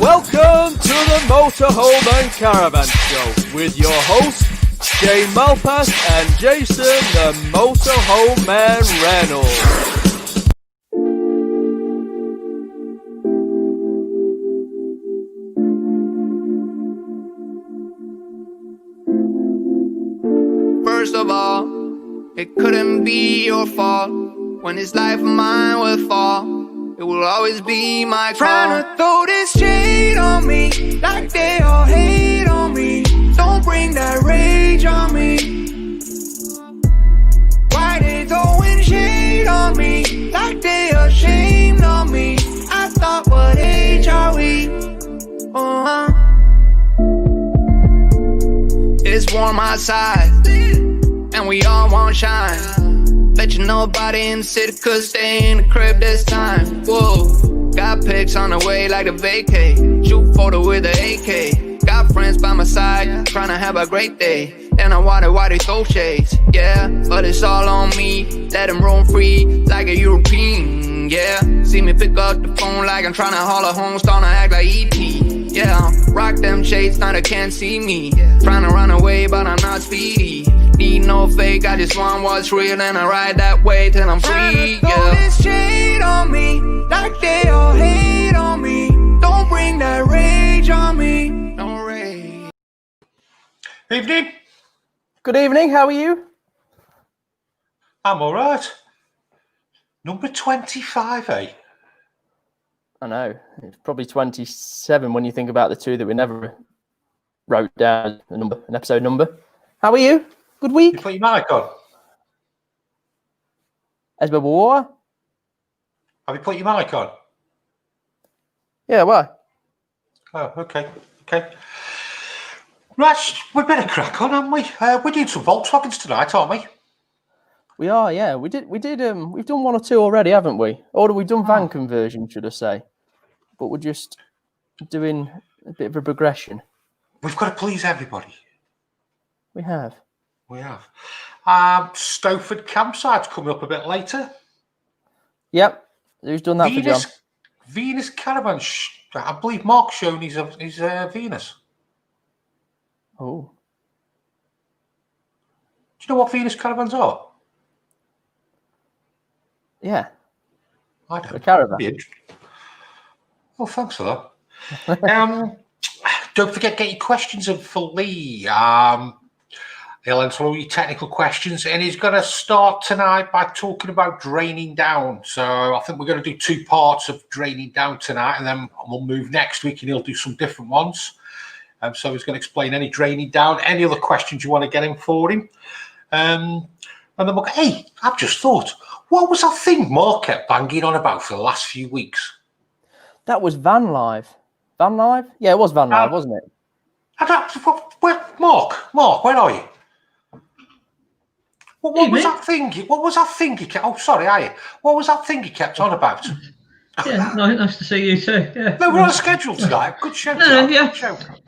Welcome to the Motorhome and Caravan Show with your hosts, Shane Malpass and Jason the Motorhome Man Reynolds. First of all, it couldn't be your fault. When this life of mine will fall, it will always be my fault. Trying to throw this shade on me, like they all hate on me. Don't bring that rage on me. Why they throwing shade on me, like they ashamed of me? I thought, what age are we? It's warm outside, and we all want shine. Let you know about it in the city, cause stay in the crib this time. Whoa, got pics on the way like a vacay. Shoot photo with an AK. Got friends by my side, trying to have a great day. And I wonder why they throw shades, yeah. But it's all on me, let them roam free like a European, yeah. See me pick up the phone like I'm trying to haul a home, starting to act like E.T., yeah. Rock them shades, now they can't see me. Trying to run away, but I'm not speedy. Need no fake, I just want what's real, and I ride that way till I'm free, yeah. Throw this shade on me, like they all hate on me. Don't bring that rage on me, no rage. Evening. Good evening, how are you? I'm all right. Number 25, eh? I know, it's probably 27 when you think about the two that we never wrote down, an episode number. How are you? Good week? You put your mic on. Esbabwa? Have you put your mic on? Yeah, why? Oh, okay. Right, we better crack on, haven't we? We're doing some Volkswagens tonight, aren't we? We are, yeah. We've done one or two already, haven't we? Or we've done van conversion, should I say. But we're just doing a bit of a progression. We've got to please everybody. We have. Stowford Campsite's coming up a bit later. Yep. Who's done that for John? Venus Caravan. I believe Mark's shown his Venus. Oh. Do you know what Venus Caravans are? Yeah. I don't. A caravan. Well, thanks for that. Don't forget, get your questions in for Lee. He'll answer all your technical questions, and he's going to start tonight by talking about draining down. So I think we're going to do two parts of draining down tonight, and then we'll move next week, and he'll do some different ones. So he's going to explain any draining down, any other questions you want to get in for him. And then we'll go, hey, I've just thought, what was that thing Mark kept banging on about for the last few weeks? That was Van Live. Van Live? Yeah, it was Van Live, wasn't it? Mark, where are you? What was that thing? What was that thing he kept? Oh, sorry, are you? What was that thing he kept on about? Yeah, nice to see you too. Yeah. No, we're on a schedule tonight. Good show. Yeah.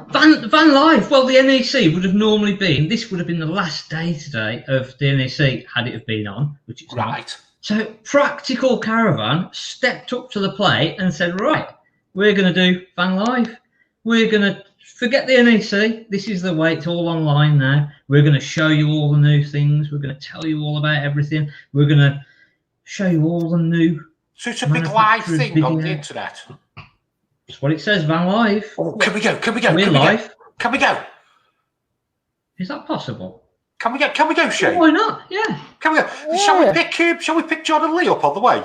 Van Live. Well, the NEC would have normally been. This would have been the last day today of the NEC had it have been on, which it's right. Not. So, Practical Caravan stepped up to the plate and said, "Right, we're going to do Van Live. We're going to forget the NEC. This is the way. It's all online now. We're going to show you all the new things. We're going to tell you all about everything. We're going to show you all the new." So it's a big live thing video on the internet. That's what it says, Van Live. Oh, can we go? We're live. Can we go? Is that possible? Can we go, Shane? Why not? Yeah. Can we go? Yeah. Shall we pick John and Lee up on the way?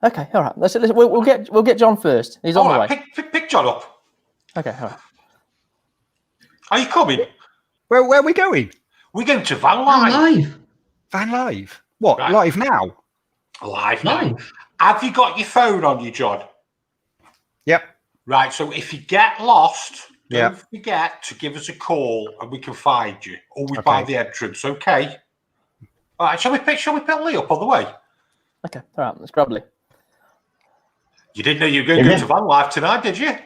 Okay, all right. Listen, we'll get John first. He's on the way. Pick John up. Okay, all right. Are you coming? Where are we going? We're going to Van Live. Van Live? What? Right. Live now? Live now. Have you got your phone on you, John? Yep. Right, so if you get lost, don't forget to give us a call and we can find you. Always by the entrance, okay? All right, shall we pick Lee up on the way? Okay, all right, let's grab Lee. You didn't know you were going to go to Van Live tonight, did you?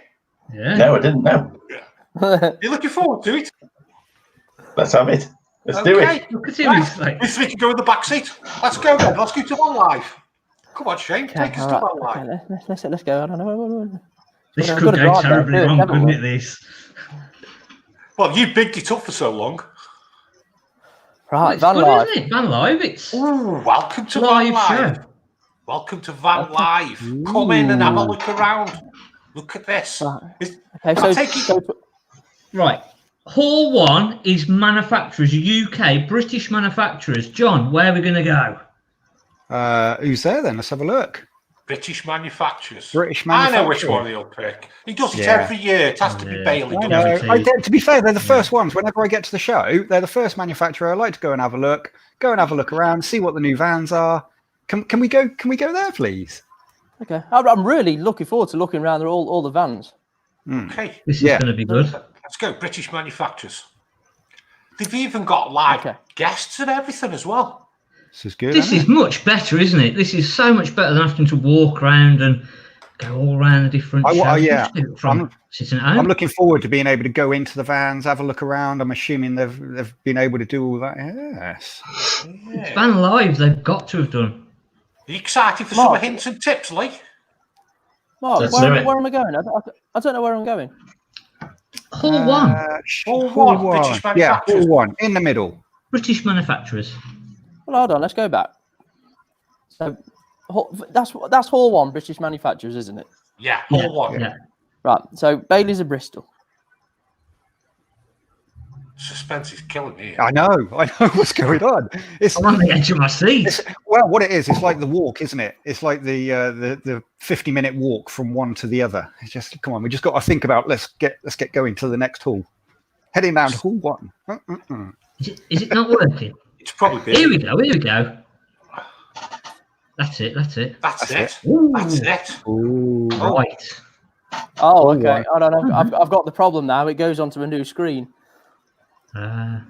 Yeah. No, I didn't know. You're looking forward to it? Let's have it. Let's do it. Look at him. Like... This week can go in the back seat. Let's go then. Let's go to Van Live. Come on, Shane. Take us to Van Live. Okay, let's go. I don't know. This I've could got to go drive terribly there, wrong, haven't couldn't we? it, this? Well, you bigged it up for so long. Right, It's van good, life. isn't it? Van Live, it's Ooh, welcome to live Van Live. show. Welcome to Van Live. Come in and have a look around. Look at this. Right. Is- Okay, I'll take it. so Right. Hall 1 is manufacturers, UK, British manufacturers. John, where are we going to go? Who's there then? Let's have a look. British manufacturers. British I know which manufacturer. one he'll pick. He does it Yeah. every year. It has to be Yeah. Bailey. I doesn't know. it? To be fair, they're the first ones. Whenever I get to the show, they're the first manufacturer. I like to go and have a look. Go and have a look around, see what the new vans are. Can we go? Can we go there, please? okay, I'm really looking forward to looking around all the vans. Okay, This is Yeah. going to be good. let's go. British manufacturers. They've even got live Okay. guests and everything as well. This is good. This isn't is much better, isn't it? This is so much better than having to walk around and go all around the different shows. yeah. You do it from sitting at I'm home. looking forward to being able to go into the vans, have a look around. I'm assuming they've been able to do all that. Yes. It's Van Live, they've got to have done. Are you excited for Mark. some hints and tips, Lee? Mark, Let's do it. where am I going? I don't know where I'm going. Hall 1, Hall Hall one, British Yeah, manufacturers. Hall 1 in the middle. British manufacturers. Well, hold on, let's go back. So that's Hall 1, British manufacturers, isn't it? Yeah, Hall 1. Yeah. Right. So Bailey's of Bristol. Suspense is killing me. I know what's going on. It's I'm on the edge of my seat. well, what it is, it's like the walk, isn't it? It's like the 50-minute walk from one to the other. It's just come on, we just got to think about let's get going to the next hall. Heading down to Hall 1. Is it not working? It's probably busy. Here we go. That's it. That's it. Ooh. That's it. Ooh. Right. Oh, okay. right. I don't know. I've got the problem now. It goes onto a new screen. Ah.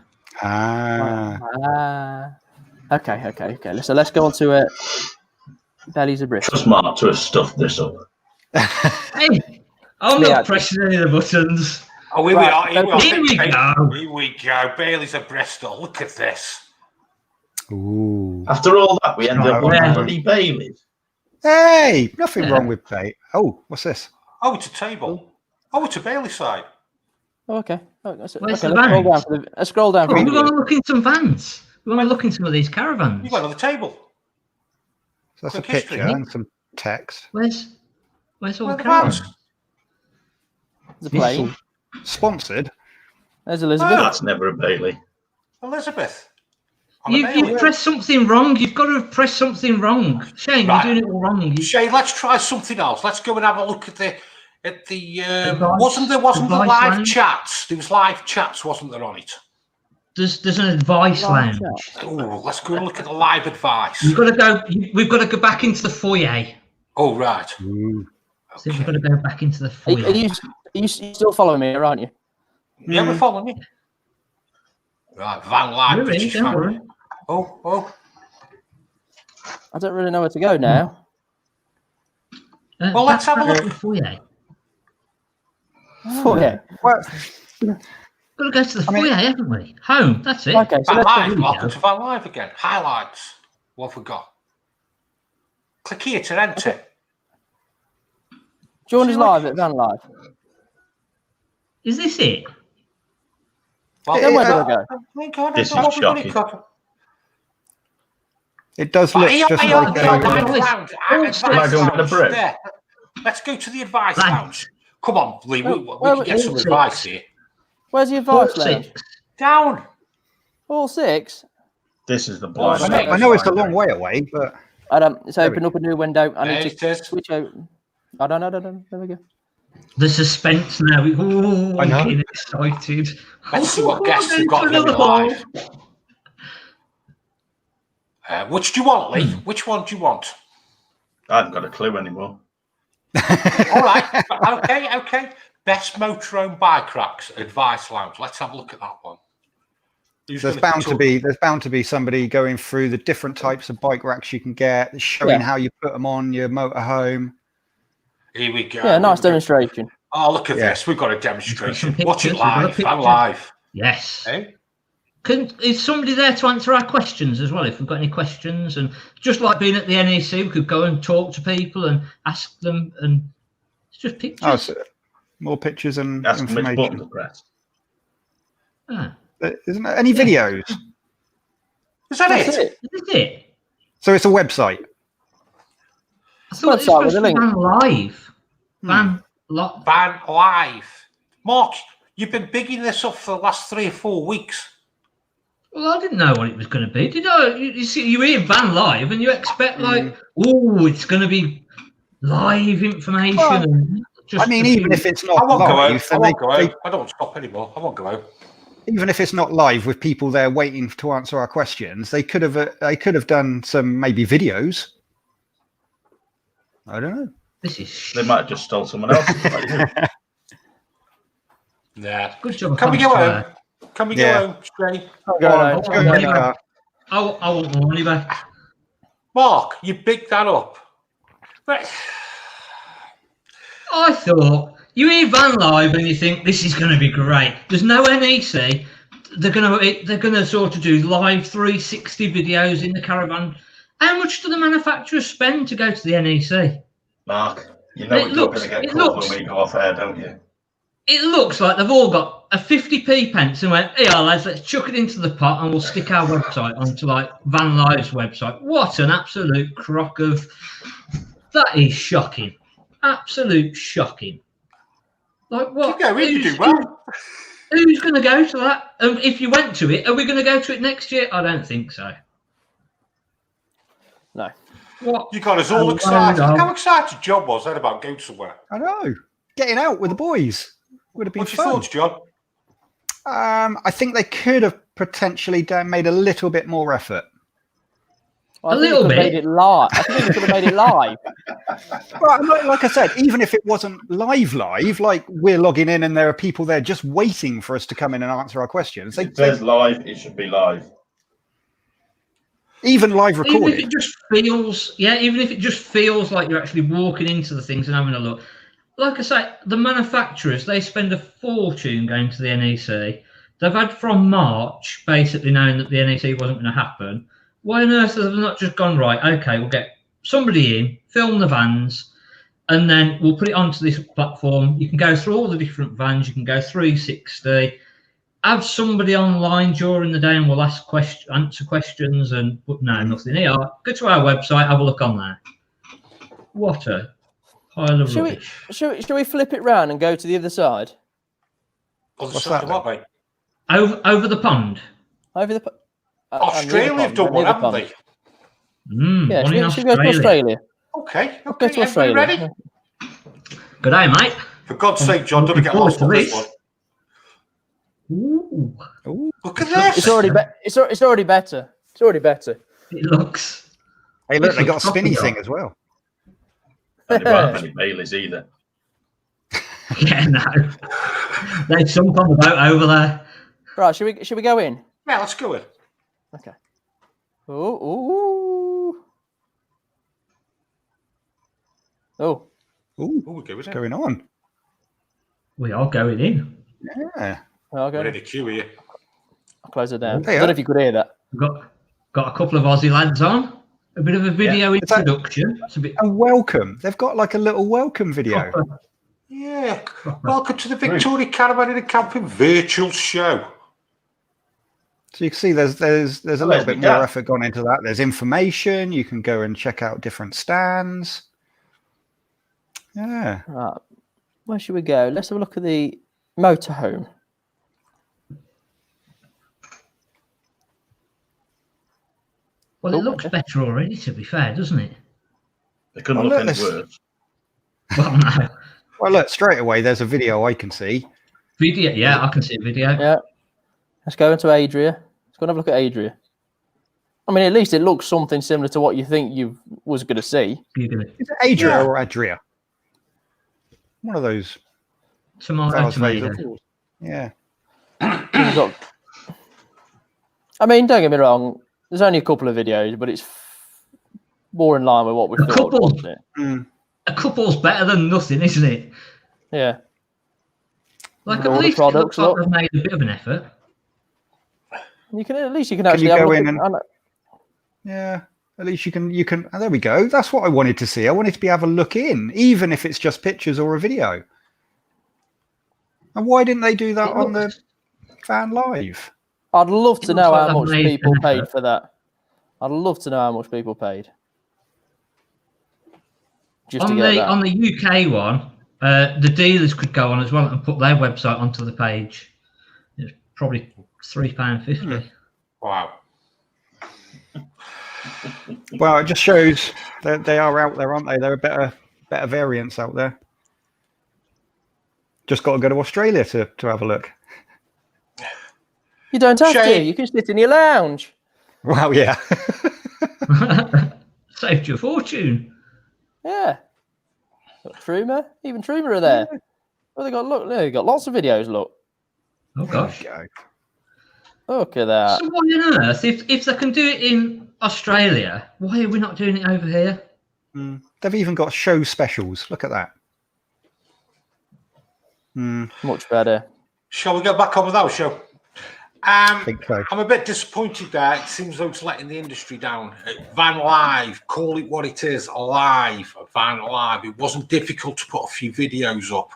Okay. So let's go on to it. Bellies of Bristol. Trust Mark to have stuffed this up. Hey, I'm Yeah. not pressing any of the buttons. Oh, here Right, we are. Here we go. Here we go. Bailey's of Bristol. Look at this. Ooh. After all that, we ended up Yeah. on bloody Bailey's. Hey, nothing wrong with bait. Oh, what's this? Oh, it's a table. Oh, it's a Bailey side. Oh, okay. Oh, let's Where's okay, the let's scroll vans? down. Let's scroll down. Oh, for we're the going to look in some vans. We want to look in some of these caravans. You've got another table. So that's a Quick history. picture and some text. Where's all Where the are the caravans? vans? There's a plane. Sponsored. There's Elizabeth. That's never a Bailey. Elizabeth. On a You've Bailey. pressed something wrong. You've got to have pressed something wrong. Shane, Right. you're doing it all wrong. Shane, let's try something else. Let's go and have a look at the Advice- wasn't there advice live lounge? chats? There was live chats, wasn't there, on it? There's an advice Live lounge. Oh, let's go and look at the live advice. We've got to go. We've got to go back into the foyer. Oh, right. Ooh. So we've got to go back into the Are foyer. you still following me, aren't you? Yeah, we're following you. Right, Van Live. We're in, British don't Van. worry. Oh. I don't really know where to go now. Well, let's have a back look. to the foyer. Oh, yeah. Well, Got to go to the I mean- foyer, haven't we? Home. That's it. Okay, so Van let's Live. go. Welcome to Van Live again. Highlights. What have we got? Click here to enter. Join us live at Van Live. Is this it? Well, Then where do I go? Thank God, This I is don't know what we've shocking. got. it does look just like Live Advice. lounge. Oh, Advice am I going lounge. with the bread? There. Let's go to the advice Lounge. lounge. Come on, Lee. We Where- can get some where- advice here. Where's the Hall advice lounge? 6. Down. All 6. This is the Oh, blind. I I know it's a long way away, but It's open up a new window. I There need it to is. switch out. I don't know. There we go. The suspense now. Ooh, I I'm know. getting excited. Let's see what guests we've got here live. Which do you want, Lee? Which one do you want? I haven't got a clue anymore. All right. Okay. Best motorhome bike racks advice lounge. Let's have a look at that one. Who's there's gonna bound to be somebody going through the different types of bike racks you can get, showing Yeah. how you put them on your motorhome. Here we go. Yeah, nice demonstration. Oh, look at Yeah. this. We've got a demonstration. Some Watch it pictures, we've got a live. I'm picture. live. Yes. Hey? Is somebody there to answer our questions as well? If we've got any questions, and just like being at the NEC, we could go and talk to people and ask them and just pictures. Oh, so more pictures and Ask them which button to information. press. Ah, Isn't there any videos? Is that That's it? it. is it? So it's a website. I thought it Website was with a supposed to be link. Van Live. Van Van Live. Mark, you've been bigging this up for the last 3 or 4 weeks. Well, I didn't know what it was going to be. Did I? You see, you hear Van Live and you expect oh, it's going to be live information. Well, and just I mean, a even few- if it's I not won't go live, out. I then won't go they, out. I don't stop anymore. I won't go out. even if it's not live with people there waiting to answer our questions, they could have done some maybe videos. I don't know. This is They might have just stole someone else's. Nah. good job. Can we go home? Can we Yeah. go home, Stray? Go on, Let's go and get in the car. I want my money back. Mark, you bigged that up. But I thought you hear Van Live and you think this is going to be great. There's no NEC. They're going to sort of do live 360 videos in the caravan. How much do the manufacturers spend to go to the NEC? Mark, you know It what you're looks- going to it get called looks- when we go off air, don't you? It looks like they've all got a 50p pence and went, "Here, lads, let's chuck it into the pot and we'll stick our website onto like Van Live's website." What an absolute crock of! That is shocking. Absolute shocking. Like what? keep going, you Who's- do well. Who's going to go to that? If you went to it, are we going to go to it next year? I don't think so. No. What? You got us all Oh, excited. no. Look how excited John was then about going somewhere. I know. Getting out with the boys would have been What's your fun. thoughts, John? I think they could have potentially made a little bit more effort. I think little they could have bit. made it live. I think they could have made it live. Well, like I said, even if it wasn't live, like we're logging in and there are people there just waiting for us to come in and answer our questions. If there's live, it should be live. Even live Even if recorded. it just feels, even if it just feels like you're actually walking into the things and having a look. Like I say, the manufacturers, they spend a fortune going to the NEC. They've had from March, basically knowing that the NEC wasn't going to happen. Why on earth have they not just gone, right, okay, we'll get somebody in, film the vans, and then we'll put it onto this platform. You can go through all the different vans. You can go 360. Have somebody online during the day and we'll answer questions and put nothing here. Go to our website, have a look on there. What a pile of rubbish. Should we flip it round and go to the other side? What's that What, mate? Over the pond. Over the. Australia have done one, haven't they? Yeah, One in should we go to Australia? Okay. Go Okay. to Everybody Australia. ready? Good day, mate. For God's sake, John, don't get lost on this one. Ooh, Look at this. It's already it's already better. It's already better. it looks. Hey, look, they got a It's spinny proper. thing as well. And they won't have any Baileys either. Yeah, no. They jump on the boat over there. Right, should we go in? Yeah, let's go in. Okay. Ooh. Oh. Ooh, Oh, we go what's in. going on? We are going in. Yeah. I'll go. We're in the queue here. I'll close it down. Hey, I don't know if you could hear that. We've got a couple of Aussie lads on. A bit of a video Is that- introduction. It's a bit And welcome. They've got like a little welcome video. proper. Yeah. Welcome to the Victoria Caravan and Camping virtual show. So you can see there's a little there's bit me more dad. effort gone into that. There's information. You can go and check out different stands. Yeah. Right. Where should we go? Let's have a look at the motorhome. Well, it looks better already, to be fair, doesn't it? They couldn't Oh, look look, any this- worse. Well, no. Well, look, straight away, there's a video I can see. Video, yeah, I can see a video. Yeah. Let's go into Adria. Let's go and have a look at Adria. I mean, at least it looks something similar to what you think you was going to see. You're gonna Is it Adria Yeah. or Adria? One of those. tomorrow. Yeah. You've got- I mean, don't get me wrong. There's only a couple of videos, but it's more in line with what we A thought. couple. Wasn't it? Mm. A couple's better than nothing, isn't it? Yeah. Like All at the least it products, looks like look. they've made a bit of an effort. You can at least you can Can actually you have a go look in at- and- I know- Yeah. At least you can. And there we go. That's what I wanted to see. I wanted to be able to look in, even if it's just pictures or a video. And why didn't they do that on the Van Live? I'd love to It know looks like how they've much made people an paid effort. for that. I'd love to know how much people paid. Just to On get the that. on the UK one, the dealers could go on as well and put their website onto the page. It's probably £3.50. Wow. Well, it just shows that they are out there, aren't they? There are better variants out there. Just got to go to Australia to have a look. You don't have to. Shane. You can sit in your lounge. Well, yeah. Saved you a fortune. Yeah. Got Trumer. Even Trumer are there. Well, they got lots of videos. Look. Oh gosh. There you Look at that. So why on earth, if they can do it in Australia, why are we not doing it over here? go. They've even got show specials. Look at that. Much better. Shall we get back on with our show? I think so. I'm a bit disappointed there. It seems though it's letting the industry down. Van Live, call it what it is, live, Van Live. It wasn't difficult to put a few videos up.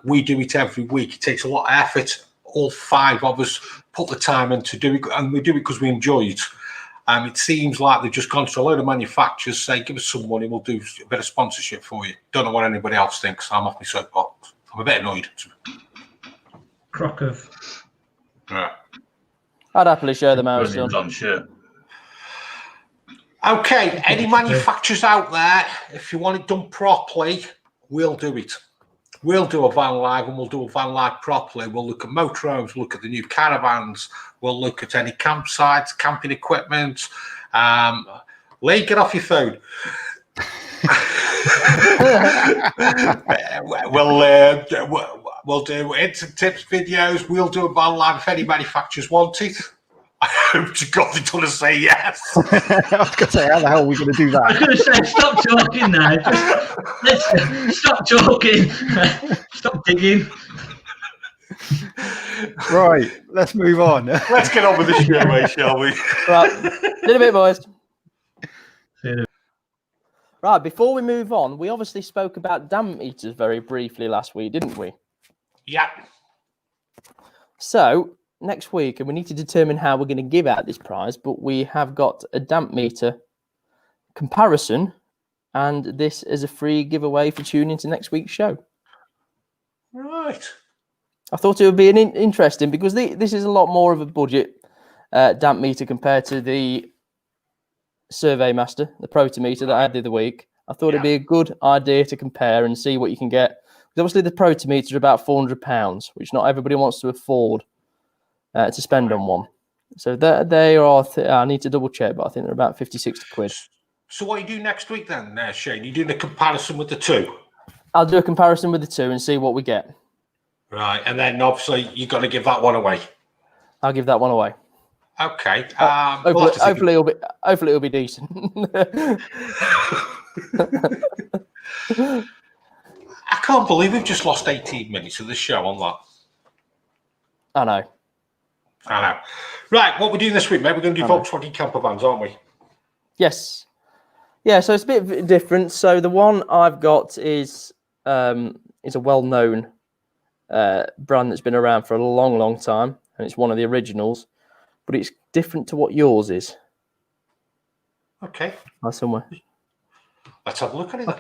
We do it every week. It takes a lot of effort. All 5 of us put the time in to do it, and we do it because we enjoy it. It seems like they've just gone to a load of manufacturers, say, give us some money, we'll do a bit of sponsorship for you. Don't know what anybody else thinks. I'm off my soapbox. I'm a bit annoyed. Crock of. Yeah. I'd happily show them how it's done. Williams on shirt. Okay, any manufacturers out there, if you want it done properly, we'll do it. We'll do a Van Live, and we'll do a Van Live properly. We'll look at motorhomes, we'll look at the new caravans, we'll look at any campsites, camping equipment. Lee, get off your phone. We'll do instant tips videos. We'll do a Van Live if any manufacturers want it. I hope to God they're going to say yes. I was going to say, how the hell are we going to do I was that? going to say, stop talking now. Let's stop talking. Stop digging. Right, let's move on. Let's get on with the show, shall we? Right. In a bit, boys. Right, before we move on, we obviously spoke about damp meters very briefly last week, didn't we? Yeah. So, next week, and we need to determine how we're going to give out this prize, but we have got a damp meter comparison, and this is a free giveaway for tuning into next week's show. Right. I thought it would be an interesting, because this is a lot more of a budget damp meter compared to the Survey Master, the Protometer that I had the other week. I thought it'd be a good idea to compare and see what you can get. Because obviously the Protometer is about £400, which not everybody wants to afford to spend on one. So they are, I need to double check, but I think they're about 50, 60 quid. So what do you do next week then, Shane? You doing a comparison with the two? I'll do a comparison with the two and see what we get. Right, and then obviously you've got to give that one away. I'll give that one away. Okay. Hopefully it'll be decent. I can't believe we've just lost 18 minutes of the show on that. I know. Right, what we're doing this week, mate? We're going to do Volkswagen Campervans, aren't we? Yes. Yeah, so it's a bit different. So the one I've got is a well-known brand that's been around for a long, long time, and it's one of the originals, but it's different to what yours is. Okay. Somewhere. Let's have a look at it then.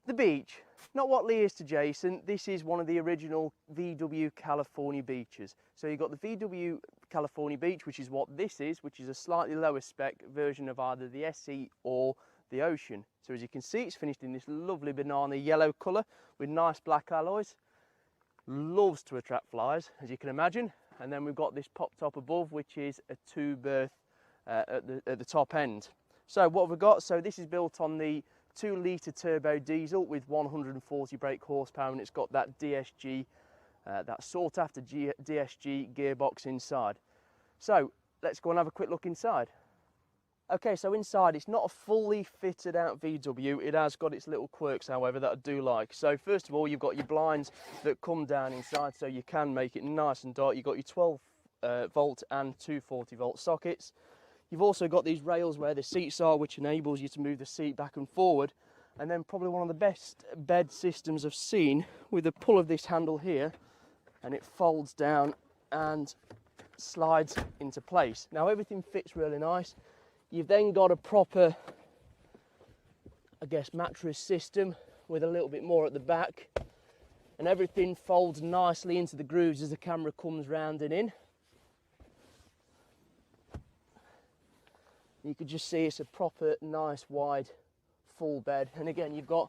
The beach. Not what Lee is to Jason. This is one of the original VW California Beaches. So you've got the VW California Beach, which is what this is, which is a slightly lower spec version of either the SE or the Ocean. So as you can see, it's finished in this lovely banana yellow colour with nice black alloys. Loves to attract flies, as you can imagine. And then we've got this pop top above, which is a 2-berth at the top end. So what have we got? So this is built on the 2-litre turbo diesel with 140 brake horsepower, and it's got that DSG, that sought after DSG gearbox inside. So let's go and have a quick look inside. Okay, so inside it's not a fully fitted out VW. It has got its little quirks, however, that I do like. So first of all, you've got your blinds that come down inside, so you can make it nice and dark. You've got your 12 volt and 240 volt sockets. You've also got these rails where the seats are, which enables you to move the seat back and forward. And then probably one of the best bed systems I've seen, with the pull of this handle here, and it folds down and slides into place. Now everything fits really nice. You've then got a proper, I guess, mattress system with a little bit more at the back, and everything folds nicely into the grooves as the camera comes round and in. You could just see it's a proper, nice, wide, full bed. And again, you've got,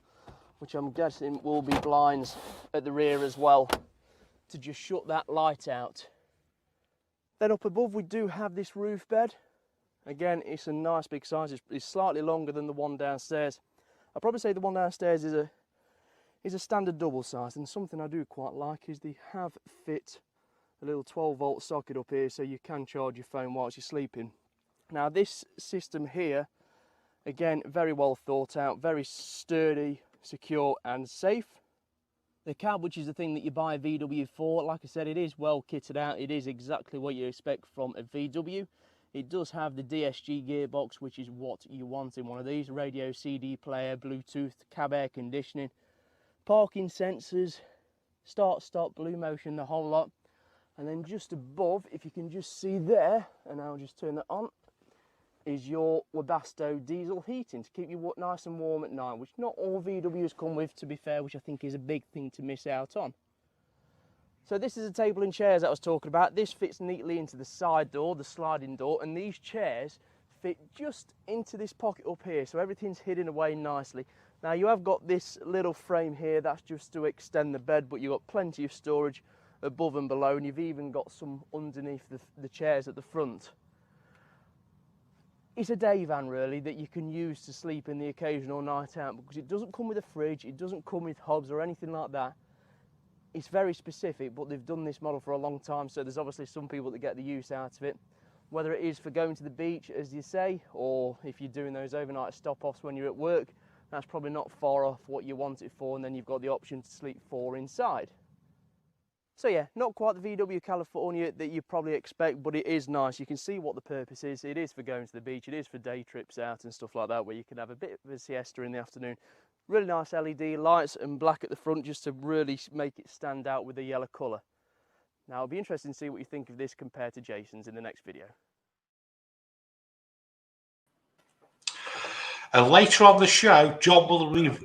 which I'm guessing will be blinds at the rear as well, to just shut that light out. Then up above, we do have this roof bed. Again, it's a nice big size. It's slightly longer than the one downstairs. I'd probably say the one downstairs is a standard double size, and something I do quite like is they have fit a little 12-volt socket up here, so you can charge your phone whilst you're sleeping. Now this system here, again, very well thought out, very sturdy, secure and safe. The cab, which is the thing that you buy a VW for, like I said, it is well kitted out. It is exactly what you expect from a VW. It does have the DSG gearbox, which is what you want in one of these. Radio, CD player, Bluetooth, cab air conditioning, parking sensors, start, stop, blue motion, the whole lot. And then just above, if you can just see there, and I'll just turn that on, is your Webasto diesel heating to keep you nice and warm at night, which not all VWs come with, to be fair, which I think is a big thing to miss out on. So this is a table and chairs that I was talking about. This fits neatly into the side door, the sliding door, and these chairs fit just into this pocket up here, so everything's hidden away nicely. Now you have got this little frame here, that's just to extend the bed, but you've got plenty of storage above and below, and you've even got some underneath the chairs at the front. It's a day van really that you can use to sleep in the occasional night out, because it doesn't come with a fridge, it doesn't come with hobs or anything like that. It's very specific, but they've done this model for a long time, so there's obviously some people that get the use out of it. Whether it is for going to the beach, as you say, or if you're doing those overnight stop-offs when you're at work, that's probably not far off what you want it for, and then you've got the option to sleep 4 inside. So yeah, not quite the VW California that you probably expect, but it is nice. You can see what the purpose is. It is for going to the beach, it is for day trips out and stuff like that, where you can have a bit of a siesta in the afternoon. Really nice LED lights and black at the front, just to really make it stand out with the yellow colour. Now it'll be interesting to see what you think of this compared to Jason's in the next video. And later on the show, John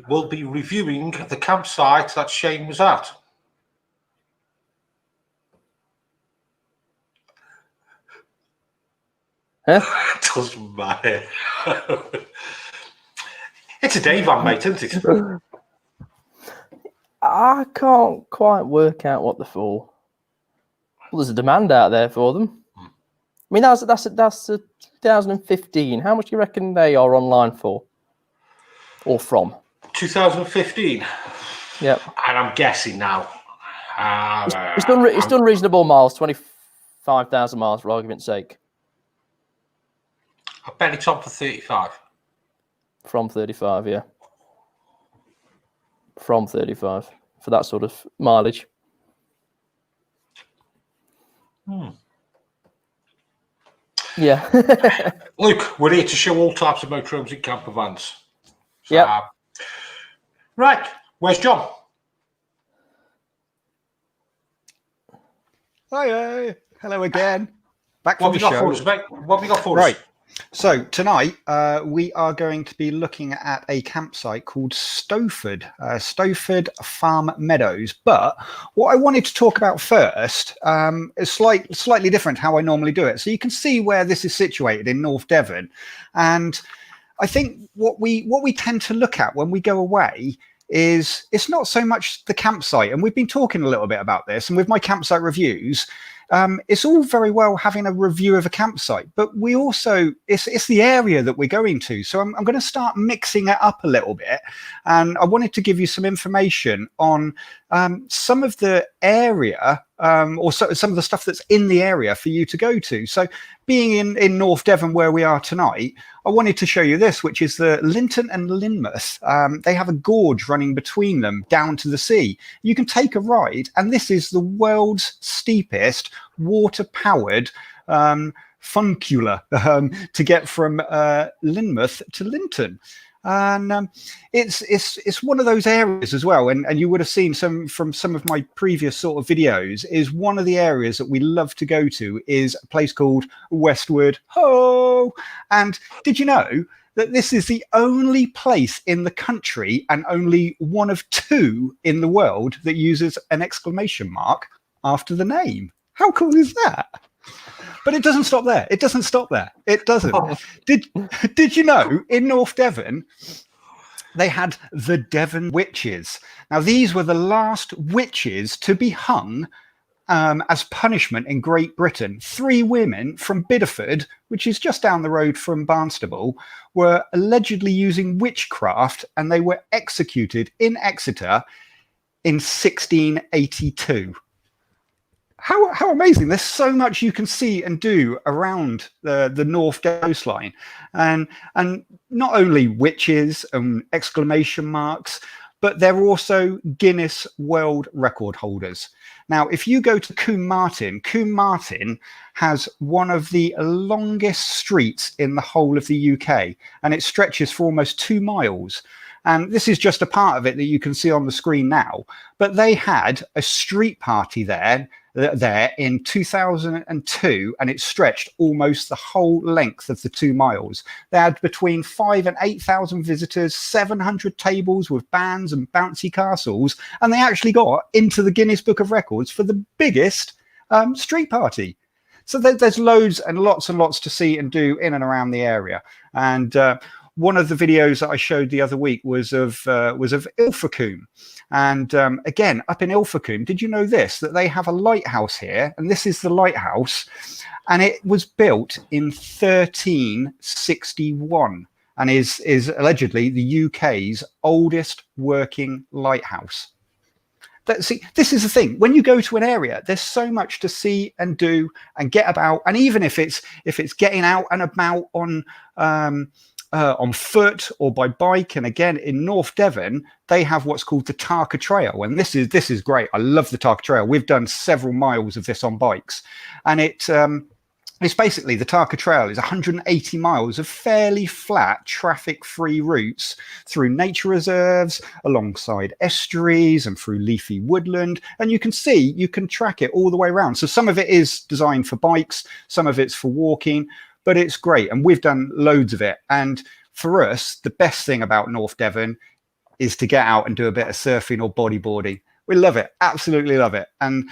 will be reviewing the campsite that Shane was at. Huh? Doesn't matter. It's a day van, mate, isn't it? I can't quite work out what they're for. Well, there's a demand out there for them. I mean, that's a 2015. How much do you reckon they are online for? Or from? 2015. Yep. And I'm guessing now. It's done reasonable miles, 25,000 miles for argument's sake. I bet it's on for 35. From 35, yeah. From 35 for that sort of mileage. Yeah. Luke, we're here to show all types of motorhomes and campervans. So, yeah. Right, where's John? Hi, hello again. Back from What have the you got show. for us, mate? What have you got for us? Right. So tonight we are going to be looking at a campsite called Stowford Farm Meadows. But what I wanted to talk about first is slightly different how I normally do it. So you can see where this is situated in North Devon, and I think what we tend to look at when we go away is it's not so much the campsite, and we've been talking a little bit about this, and with my campsite reviews. It's all very well having a review of a campsite, but we also, it's the area that we're going to. So I'm going to start mixing it up a little bit. And I wanted to give you some information on some of the area or some of the stuff that's in the area for you to go to. So being in North Devon where we are tonight, I wanted to show you this, which is the Linton and Lynmouth. They have a gorge running between them down to the sea. You can take a ride, and this is the world's steepest water-powered funicula to get from Lynmouth to Linton. And it's one of those areas as well, and you would have seen some from some of my previous sort of videos, is one of the areas that we love to go to is a place called Westward Ho. And did you know that this is the only place in the country and only one of 2 in the world that uses an exclamation mark after the name? How cool is that? But it doesn't stop there. It doesn't stop there. It doesn't. Did you know in North Devon they had the Devon Witches? Now these were the last witches to be hung as punishment in Great Britain. 3 women from Bideford, which is just down the road from Barnstable, were allegedly using witchcraft, and they were executed in Exeter in 1682. How amazing. There's so much you can see and do around the North coastline, and not only witches and exclamation marks, but they're also Guinness World Record holders. Now, if you go to Combe Martin has one of the longest streets in the whole of the UK, and it stretches for almost 2 miles. And this is just a part of it that you can see on the screen now. But they had a street party there in 2002, and it stretched almost the whole length of the 2 miles. They had between 5,000 and 8,000 visitors, 700 tables with bands and bouncy castles, and they actually got into the Guinness Book of Records for the biggest street party. So there's loads and lots to see and do in and around the area. And one of the videos that I showed the other week was of Ilfracombe. And again, up in Ilfracombe, did you know this? That they have a lighthouse here, and this is the lighthouse, and it was built in 1361 and is allegedly the UK's oldest working lighthouse. See, this is the thing. When you go to an area, there's so much to see and do and get about, and even if it's getting out and about on foot or by bike. And again, in North Devon, they have what's called the Tarka Trail, and this is great. I love the Tarka Trail. We've done several miles of this on bikes, and it's basically, the Tarka Trail is 180 miles of fairly flat, traffic-free routes through nature reserves, alongside estuaries and through leafy woodland. And you can track it all the way around. So some of it is designed for bikes, some of it's for walking, but it's great. And we've done loads of it. And for us, the best thing about North Devon is to get out and do a bit of surfing or bodyboarding. We love it, absolutely love it. And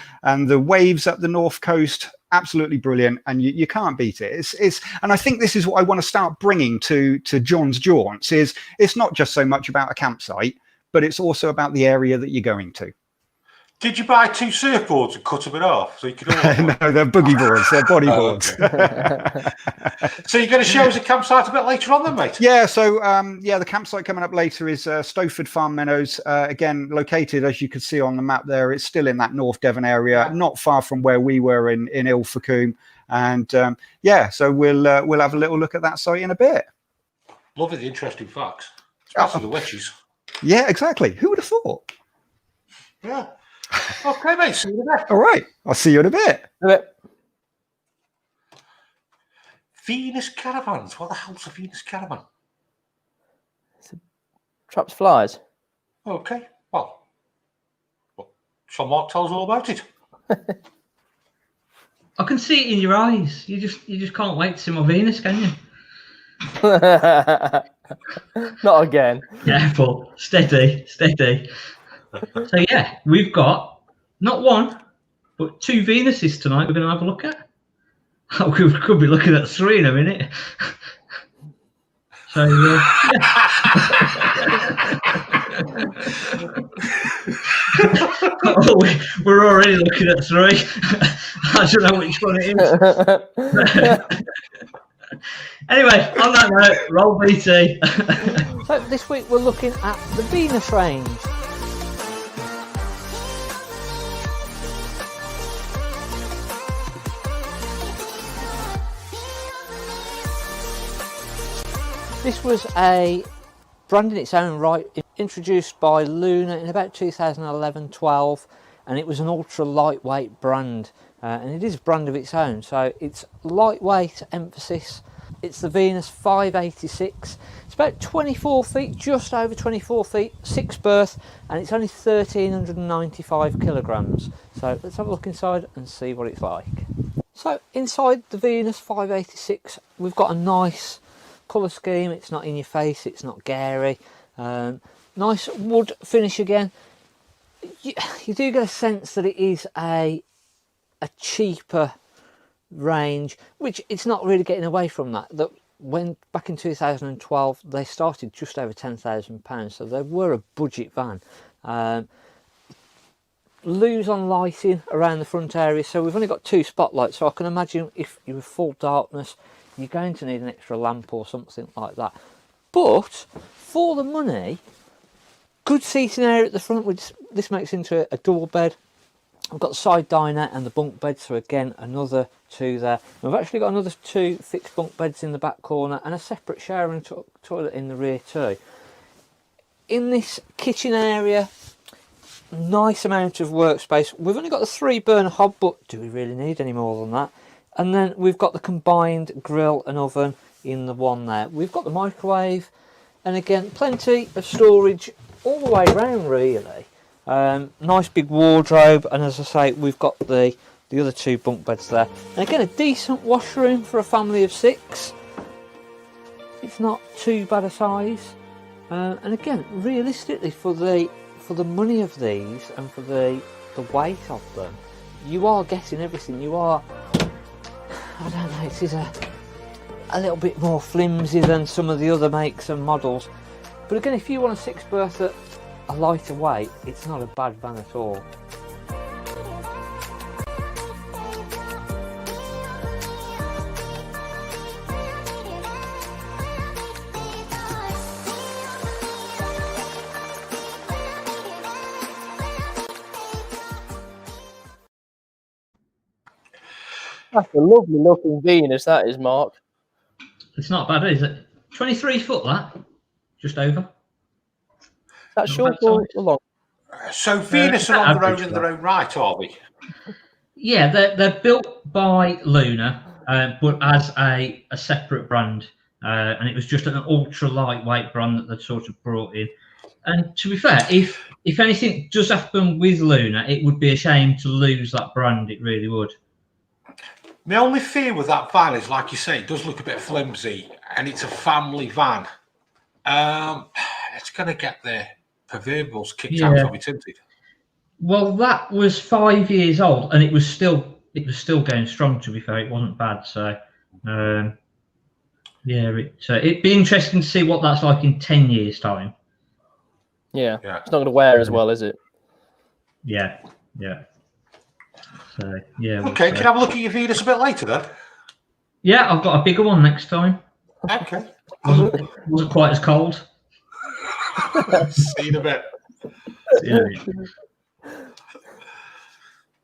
the waves up the north coast, absolutely brilliant, and you can't beat it. And I think this is what I want to start bringing to John's Jaunts, is it's not just so much about a campsite, but it's also about the area that you're going to. Did you buy 2 surfboards and cut them in half so you could all... No, they're boogie boards, they're body boards. So you're going to show us a campsite a bit later on then, mate? Yeah, so the campsite coming up later is Stowford Farm Meadows. Again, located, as you can see on the map there, it's still in that North Devon area, not far from where we were in Ilfracombe. And so we'll have a little look at that site in a bit. Lovely, the interesting facts. Especially the witches. Yeah, exactly. Who would have thought? Yeah. Okay, mate. See you in a bit. All right. I'll see you in a bit. Venus Caravans. What the hell's a Venus Caravan? Traps flies. Okay. Well, so Mark tells all about it. I can see it in your eyes. You just can't wait to see my Venus, can you? Not again. Careful. Steady. So yeah, we've got not 1, but 2 Venuses tonight we're going to have a look at. We could be looking at 3 in a minute. So we're already looking at 3. I don't know which one it is. Anyway, on that note, roll BT. So this week we're looking at the Venus range. This was a brand in its own right, introduced by Luna in about 2011-12, and it was an ultra lightweight brand and it is a brand of its own. So it's lightweight emphasis. It's the Venus 586. It's about 24 feet, just over 24 feet, 6 berth, and it's only 1,395 kilograms. So let's have a look inside and see what it's like. So inside the Venus 586, we've got a nice colour scheme. It's not in your face, it's not gary. Nice wood finish again. You do get a sense that it is a cheaper range, which it's not really getting away from that. That when back in 2012 they started just over £10,000, so they were a budget van. Lose on lighting around the front area, so we've only got 2 spotlights, so I can imagine if you were full darkness you're going to need an extra lamp or something like that. But for the money, good seating area at the front, which this makes into a double bed. I've got the side dinette and the bunk bed, so again another 2 there. We've actually got another 2 fixed bunk beds in the back corner and a separate shower and toilet in the rear too. In this kitchen area, nice amount of workspace. We've only got the 3 burner hob, but do we really need any more than that? And then we've got the combined grill and oven in the one there. We've got the microwave, and again plenty of storage all the way around really. Nice big wardrobe, and as I say, we've got the other 2 bunk beds there, and again a decent washroom for a family of 6. It's not too bad a size, and again realistically for the money of these and for the weight of them, you are getting everything. You are, I don't know, it is a little bit more flimsy than some of the other makes and models, but again if you want a 6 berth at a lighter weight, it's not a bad van at all. That's a lovely looking Venus, that is, Mark. It's not bad, is it? 23 foot, that. Just over. That's short or long? So Venus are on their own right, are they? Yeah, they're built by Luna, but as a separate brand. And it was just an ultra lightweight brand that they sort of brought in. And to be fair, if anything does happen with Luna, it would be a shame to lose that brand. It really would. My only fear with that van is, like you say, it does look a bit flimsy, and it's a family van. It's going to get the proverbials kicked out of it, isn't it? Well, that was 5 years old, and it was still going strong. To be fair, it wasn't bad. So, it'd be interesting to see what that's like in 10 years' time. Yeah. It's not going to wear as well, is it? Yeah. So, yeah. Okay, can I have a look at your Venus a bit later then? Yeah, I've got a bigger one next time. Okay. Wasn't quite as cold. See you in a bit. Yeah.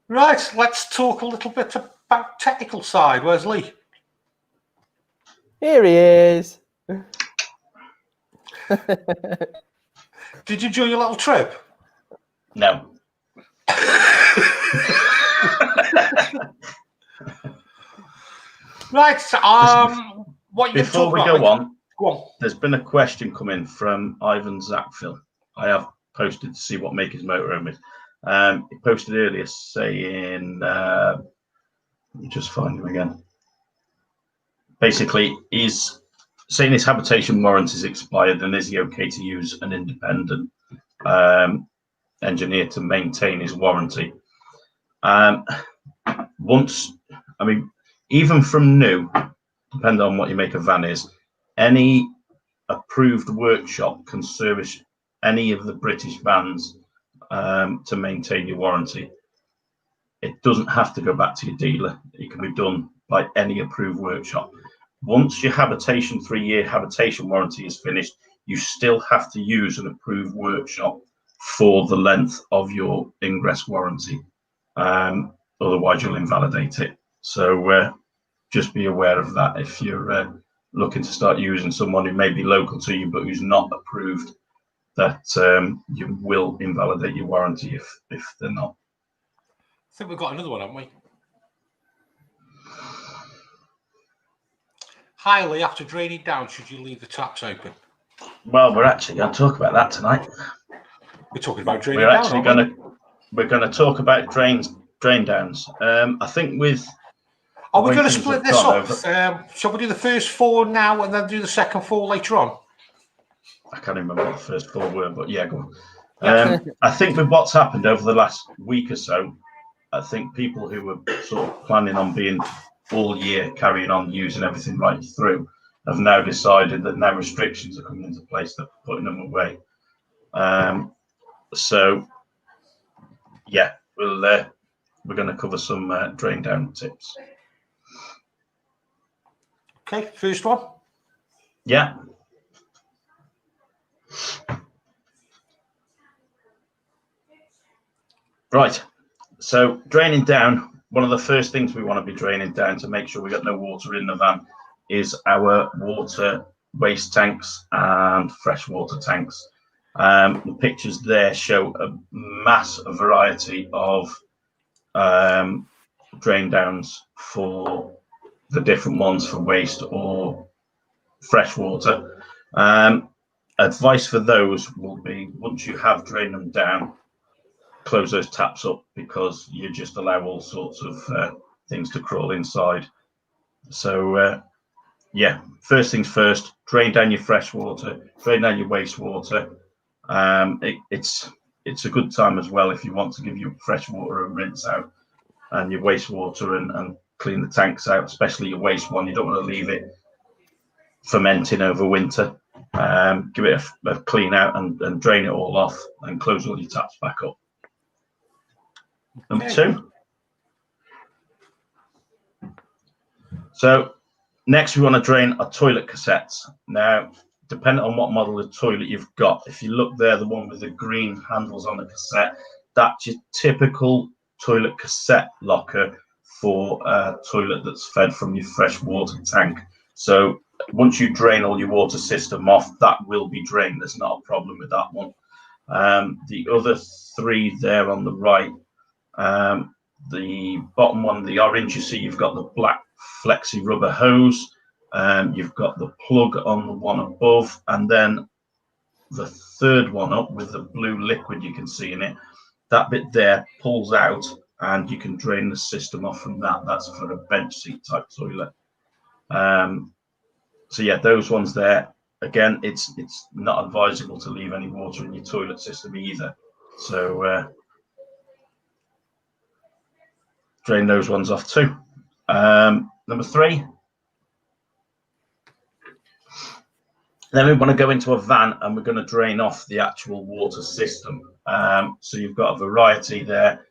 Right, let's talk a little bit about technical side. Where's Lee? Here he is. Did you enjoy your little trip? No. Right, what you Before we about? go on, Go on. there's been a question coming from Ivan Zachville. I have posted to see what make his motorhome is. He posted earlier saying, let me just find him again. Basically, he's saying his habitation warranty is expired, and is he okay to use an independent engineer to maintain his warranty? Even from new, depending on what you make a van is, any approved workshop can service any of the British vans to maintain your warranty. It doesn't have to go back to your dealer. It can be done by any approved workshop. Once your 3-year habitation warranty is finished, you still have to use an approved workshop for the length of your ingress warranty. Otherwise, you'll invalidate it. So just be aware of that if you're looking to start using someone who may be local to you but who's not approved, that you will invalidate your warranty if they're not. I think we've got another one, haven't we? highly after draining down, should you leave the taps open? Well, we're actually going to talk about that tonight. We're talking about draining We're down, actually aren't we? going to talk about drain downs. I think with Are we way going to things split have this gone up? Shall we do the first 4 now and then do the second 4 later on? I can't remember what the first 4 were, but yeah, go on. Yeah. I think with what's happened over the last week or so, I think people who were sort of planning on being all year carrying on using everything right through have now decided that now restrictions are coming into place, they're putting them away. So yeah, we're going to cover some drain down tips. Okay, first one. Yeah. Right. So draining down, one of the first things we want to be draining down to make sure we got no water in the van is our water waste tanks and freshwater tanks. The pictures there show a mass variety of drain downs for the different ones for waste or freshwater. Advice for those will be, once you have drained them down, close those taps up, because you just allow all sorts of things to crawl inside. So yeah, first things first, drain down your fresh water, drain down your wastewater. It's a good time as well if you want to give your fresh water a rinse out and your wastewater and clean the tanks out, especially your waste one. You don't want to leave it fermenting over winter. Give it a clean out and drain it all off and close all your taps back up. Number 2. So next we want to drain our toilet cassettes. Now, depending on what model of toilet you've got, if you look there, the one with the green handles on the cassette, that's your typical toilet cassette locker for a toilet that's fed from your fresh water tank. So once you drain all your water system off, that will be drained. There's not a problem with that one. The other 3 there on the right, the bottom one, the orange, you see you've got the black flexi rubber hose, you've got the plug on the one above, and then the 3rd one up with the blue liquid you can see in it, that bit there pulls out and you can drain the system off from that. That's for a bench seat type toilet. So yeah, those ones there, again, it's not advisable to leave any water in your toilet system either. So drain those ones off too. Number 3. Then we want to go into a van and we're going to drain off the actual water system. So you've got a variety there.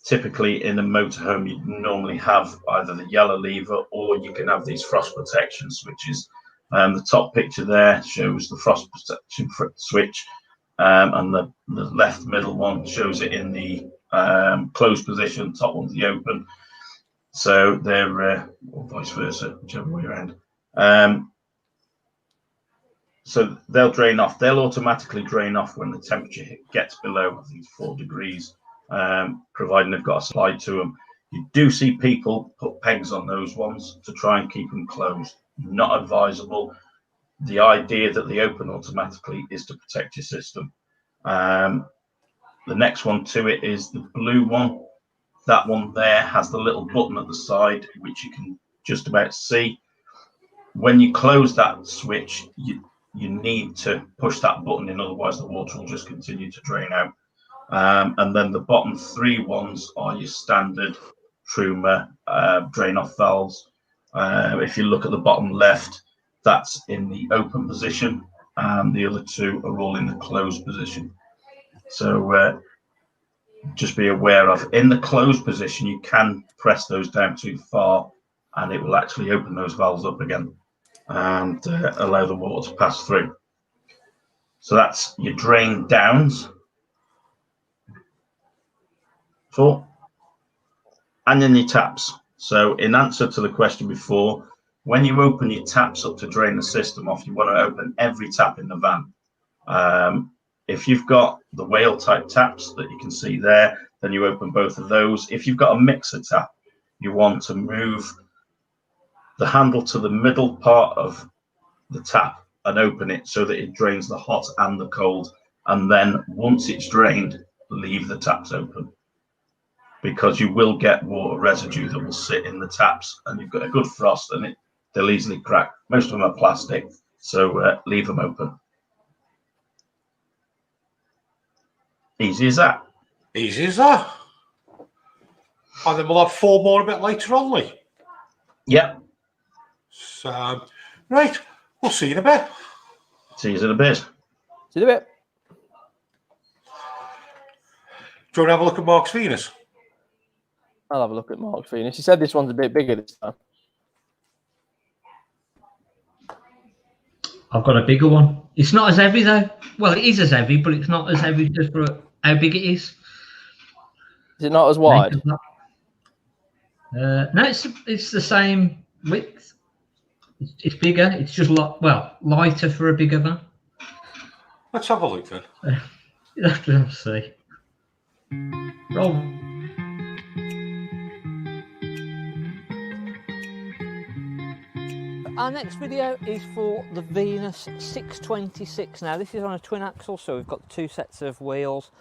Typically in a motorhome, you normally have either the yellow lever or you can have these frost protection switches. The top picture there shows the frost protection switch, and the left middle one shows it in the closed position, top one's the open. So they're, or vice versa, whichever way around. So they'll drain off. They'll automatically drain off when the temperature gets below, I think, 4 degrees, providing they've got a slide to them. You do see people put pegs on those ones to try and keep them closed. Not advisable. The idea that they open automatically is to protect your system. The next one to it is the blue one. That one there has the little button at the side, which you can just about see. When you close that switch, you need to push that button in, otherwise the water will just continue to drain out. And then the bottom 3 ones are your standard Truma drain off valves. If you look at the bottom left, that's in the open position, and the other 2 are all in the closed position. So just be aware of, in the closed position, you can press those down too far and it will actually open those valves up again and allow the water to pass through. So that's your drain downs. 4. And then your taps. So in answer to the question before, when you open your taps up to drain the system off, you want to open every tap in the van. If you've got the whale type taps that you can see there, then you open both of those. If you've got a mixer tap, you want to move the handle to the middle part of the tap and open it so that it drains the hot and the cold. And then once it's drained, leave the taps open, because you will get water residue that will sit in the taps, and you've got a good frost and they'll easily crack. Most of them are plastic, so leave them open. Easy as that. Easy as that. And then we'll have 4 more a bit later on, Lee. Yep. So, right, we'll see you in a bit. See you in a bit. See you in a bit. Do you want to have a look at Mark's Venus? I'll have a look at Mark's Venus. He said this one's a bit bigger this time. I've got a bigger one. It's not as heavy though. Well, it is as heavy, but it's not as heavy just for how big it is. Is it not as wide? No, it's the same width. It's bigger. It's just lighter for a bigger van. Let's have a look then. You'll have to see. Roll. Our next video is for the Venus 626. Now this is on a twin axle, so we've got 2 sets of wheels.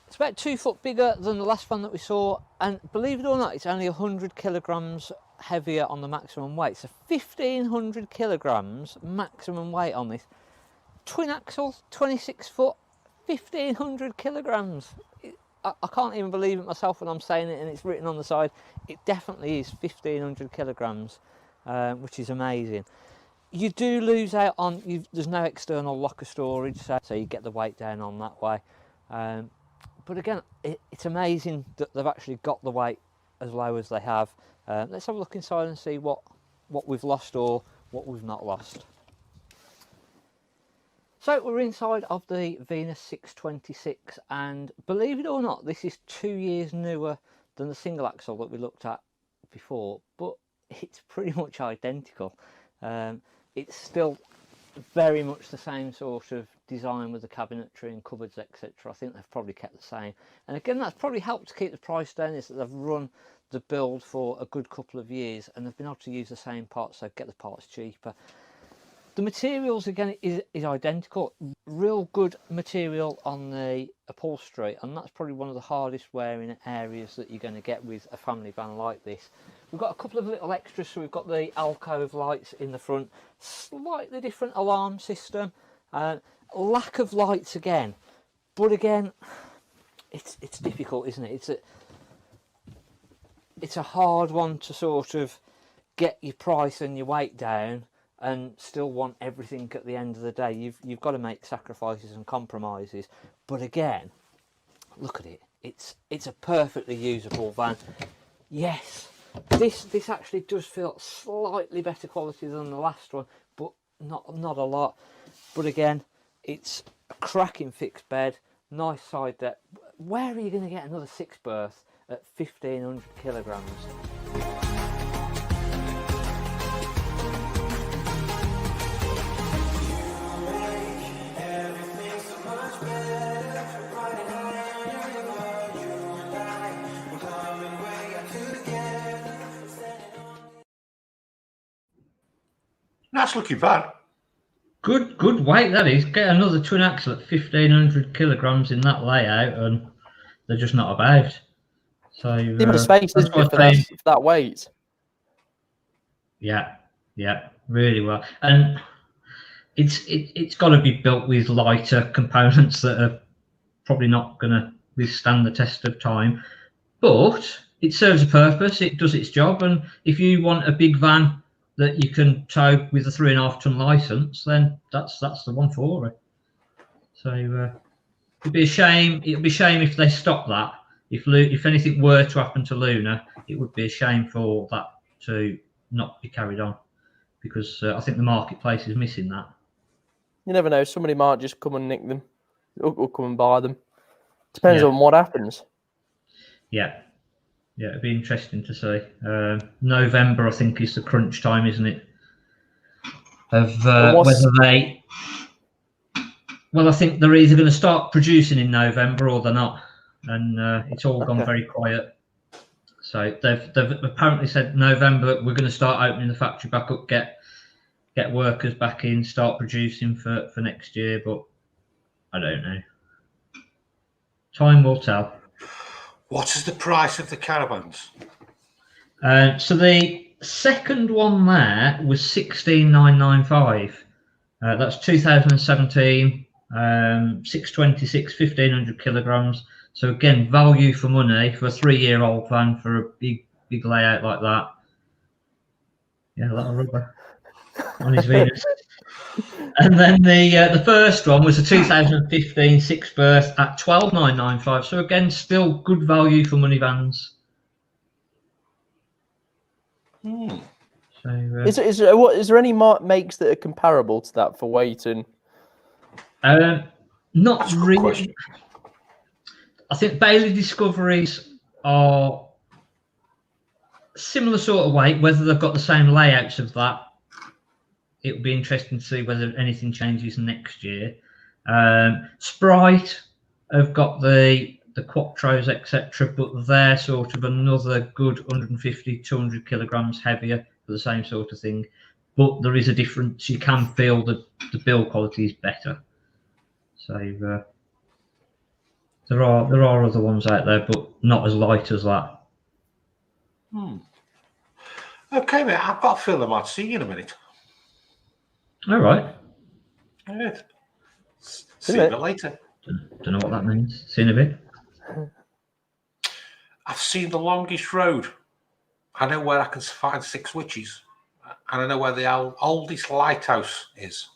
It's about 2 foot bigger than the last one that we saw, and believe it or not, it's only 100 kilograms heavier on the maximum weight. So 1,500 kilograms maximum weight on this. Twin axle, 26 foot, 1,500 kilograms. I can't even believe it myself when I'm saying it, and it's written on the side. It definitely is 1,500 kilograms. Which is amazing. You do lose out on, there's no external locker storage, so you get the weight down on that way. But again, it's amazing that they've actually got the weight as low as they have. Let's have a look inside and see what we've lost or what we've not lost. So we're inside of the Venus 626, and believe it or not, this is 2 years newer than the single axle that we looked at before, but it's pretty much identical. It's still very much the same sort of design with the cabinetry and cupboards, etc. I think they've probably kept the same, and again that's probably helped to keep the price down, is that they've run the build for a good couple of years and they've been able to use the same parts, so get the parts cheaper. The materials again is identical. Real good material on the upholstery, and that's probably one of the hardest wearing areas that you're going to get with a family van like this. We've got a couple of little extras, so we've got the alcove lights in the front, slightly different alarm system, lack of lights again, but again it's difficult, isn't it? It's a hard one to sort of get your price and your weight down and still want everything at the end of the day. You've got to make sacrifices and compromises, but again, look at it. It's a perfectly usable van. Yes, this actually does feel slightly better quality than the last one, but not a lot. But again, it's a cracking fixed bed, nice side deck. Where are you going to get another 6 berth at 1,500 kilograms? Nice looking van. Good weight that is. Get another twin axle at 1,500 kilograms in that layout, and they're just not about. So even the space is for that weight. Yeah, really well, and it's got to be built with lighter components that are probably not going to withstand the test of time, but it serves a purpose. It does its job, and if you want a big van that you can tow with a 3.5 ton license, then that's the one for it. So it'd be a shame. It'd be a shame if they stop that. If anything were to happen to Luna, it would be a shame for that to not be carried on, because I think the marketplace is missing that. You never know. Somebody might just come and nick them, or come and buy them. Depends on what happens. Yeah, it'd be interesting to see. November, I think, is the crunch time, isn't it? Of whether they. Well, I think they're either going to start producing in November or they're not, and it's all gone very quiet. So they've apparently said November we're going to start opening the factory back up, get workers back in, start producing for next year. But I don't know. Time will tell. What is the price of the Caravans? So the second one there was 16,995. That's 2017, 626, 1,500 kilograms. So again, value for money for a 3-year-old van for a big layout like that. Yeah, a lot of rubber on his Venus. And then the first one was a 2015 six burst at 12,995. So again, still good value for money vans. So Is there any makes that are comparable to that for weight and? Not really. I think Bailey Discoveries are similar sort of weight. Whether they've got the same layouts of that, it would be interesting to see whether anything changes next year. Sprite have got the Quattros, etc., but they're sort of another good 150, 200 kilograms heavier for the same sort of thing. But there is a difference. You can feel that the build quality is better. So there are other ones out there, but not as light as that. Okay, mate. I've got a feeling I might see you in a minute. All right. Good. See you a bit later. Don't know what that means. See you in a bit. I've seen the longest road. I know where I can find 6 witches. And I know where the oldest lighthouse is.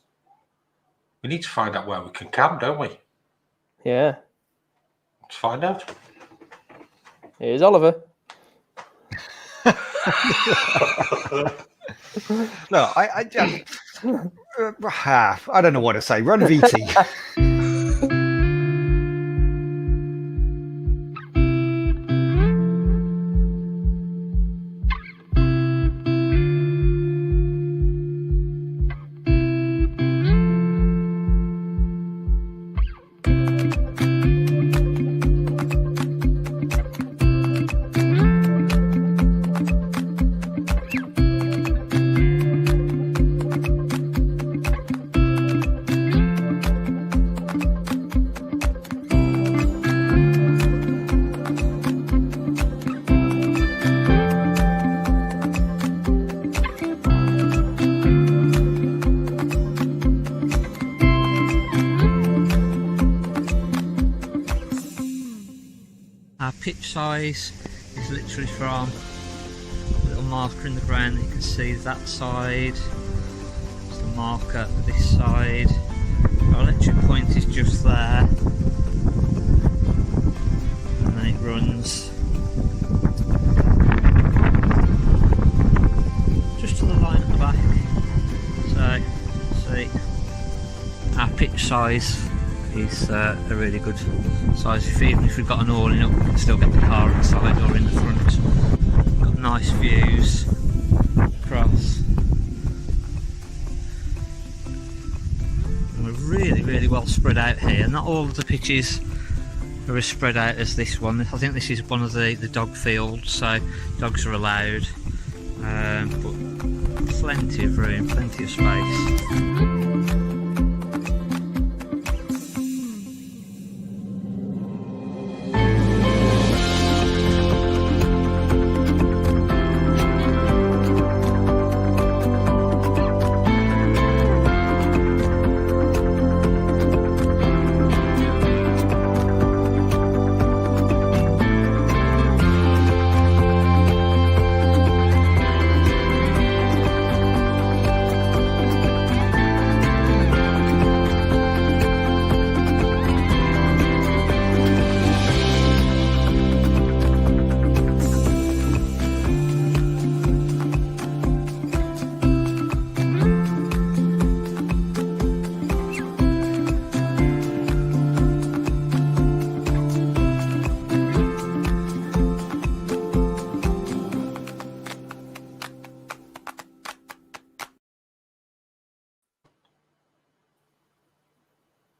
We need to find out where we can camp, don't we? Yeah. Let's find out. Here's Oliver. No, I don't know what to say. Run VT. Pitch size is literally from a little marker in the ground. You can see that side. There's the marker this side. Our electric point is just there, and then it runs just to the line at the back. So see, our pitch size is a really good size. Even if we've got an awning up, we can still get the car inside or in the front. Got nice views across. And we're really well spread out here. Not all of the pitches are as spread out as this one. I think this is one of the dog fields, so dogs are allowed, but plenty of room, plenty of space.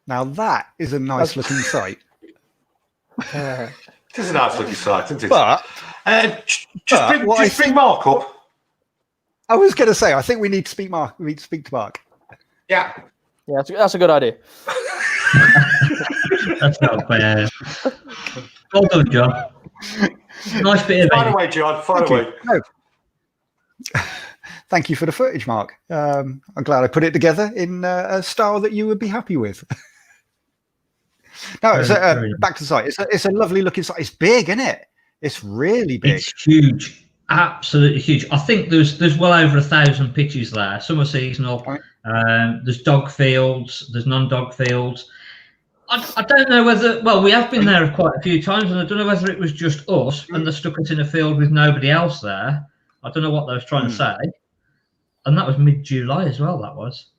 Now that is a nice looking site. It is a nice looking site, isn't it? But Just bring Mark up. I was going to say, I think we need to speak Mark. We need to speak to Mark. Yeah. Yeah, that's a good idea. That's not fair. Well done, John. Nice bit of Fire away, John. Fire away. No. Thank you for the footage, Mark. I'm glad I put it together in a style that you would be happy with. No, back to the site. It's a lovely looking site. It's big, isn't it? It's really big. It's huge, absolutely huge. I think there's well over 1,000 pitches there. Some are seasonal. There's dog fields. There's non-dog fields. I don't know whether. Well, we have been there quite a few times, and I don't know whether it was just us and they stuck us in a field with nobody else there. I don't know what they was trying to say. And that was mid-July as well. That was.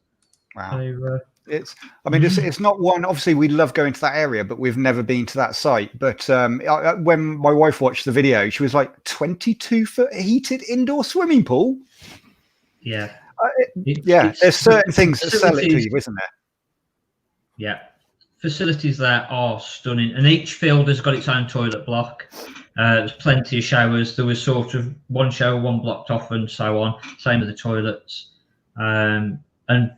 Wow. So, it's not one. Obviously, we love going to that area, but we've never been to that site. But when my wife watched the video, she was like, 22-foot heated indoor swimming pool. Yeah. There's certain things that sell it to you, isn't there? Yeah. Facilities there are stunning, and each field has got its own toilet block. There's plenty of showers. There was sort of one shower, one blocked off, and so on. Same with the toilets, and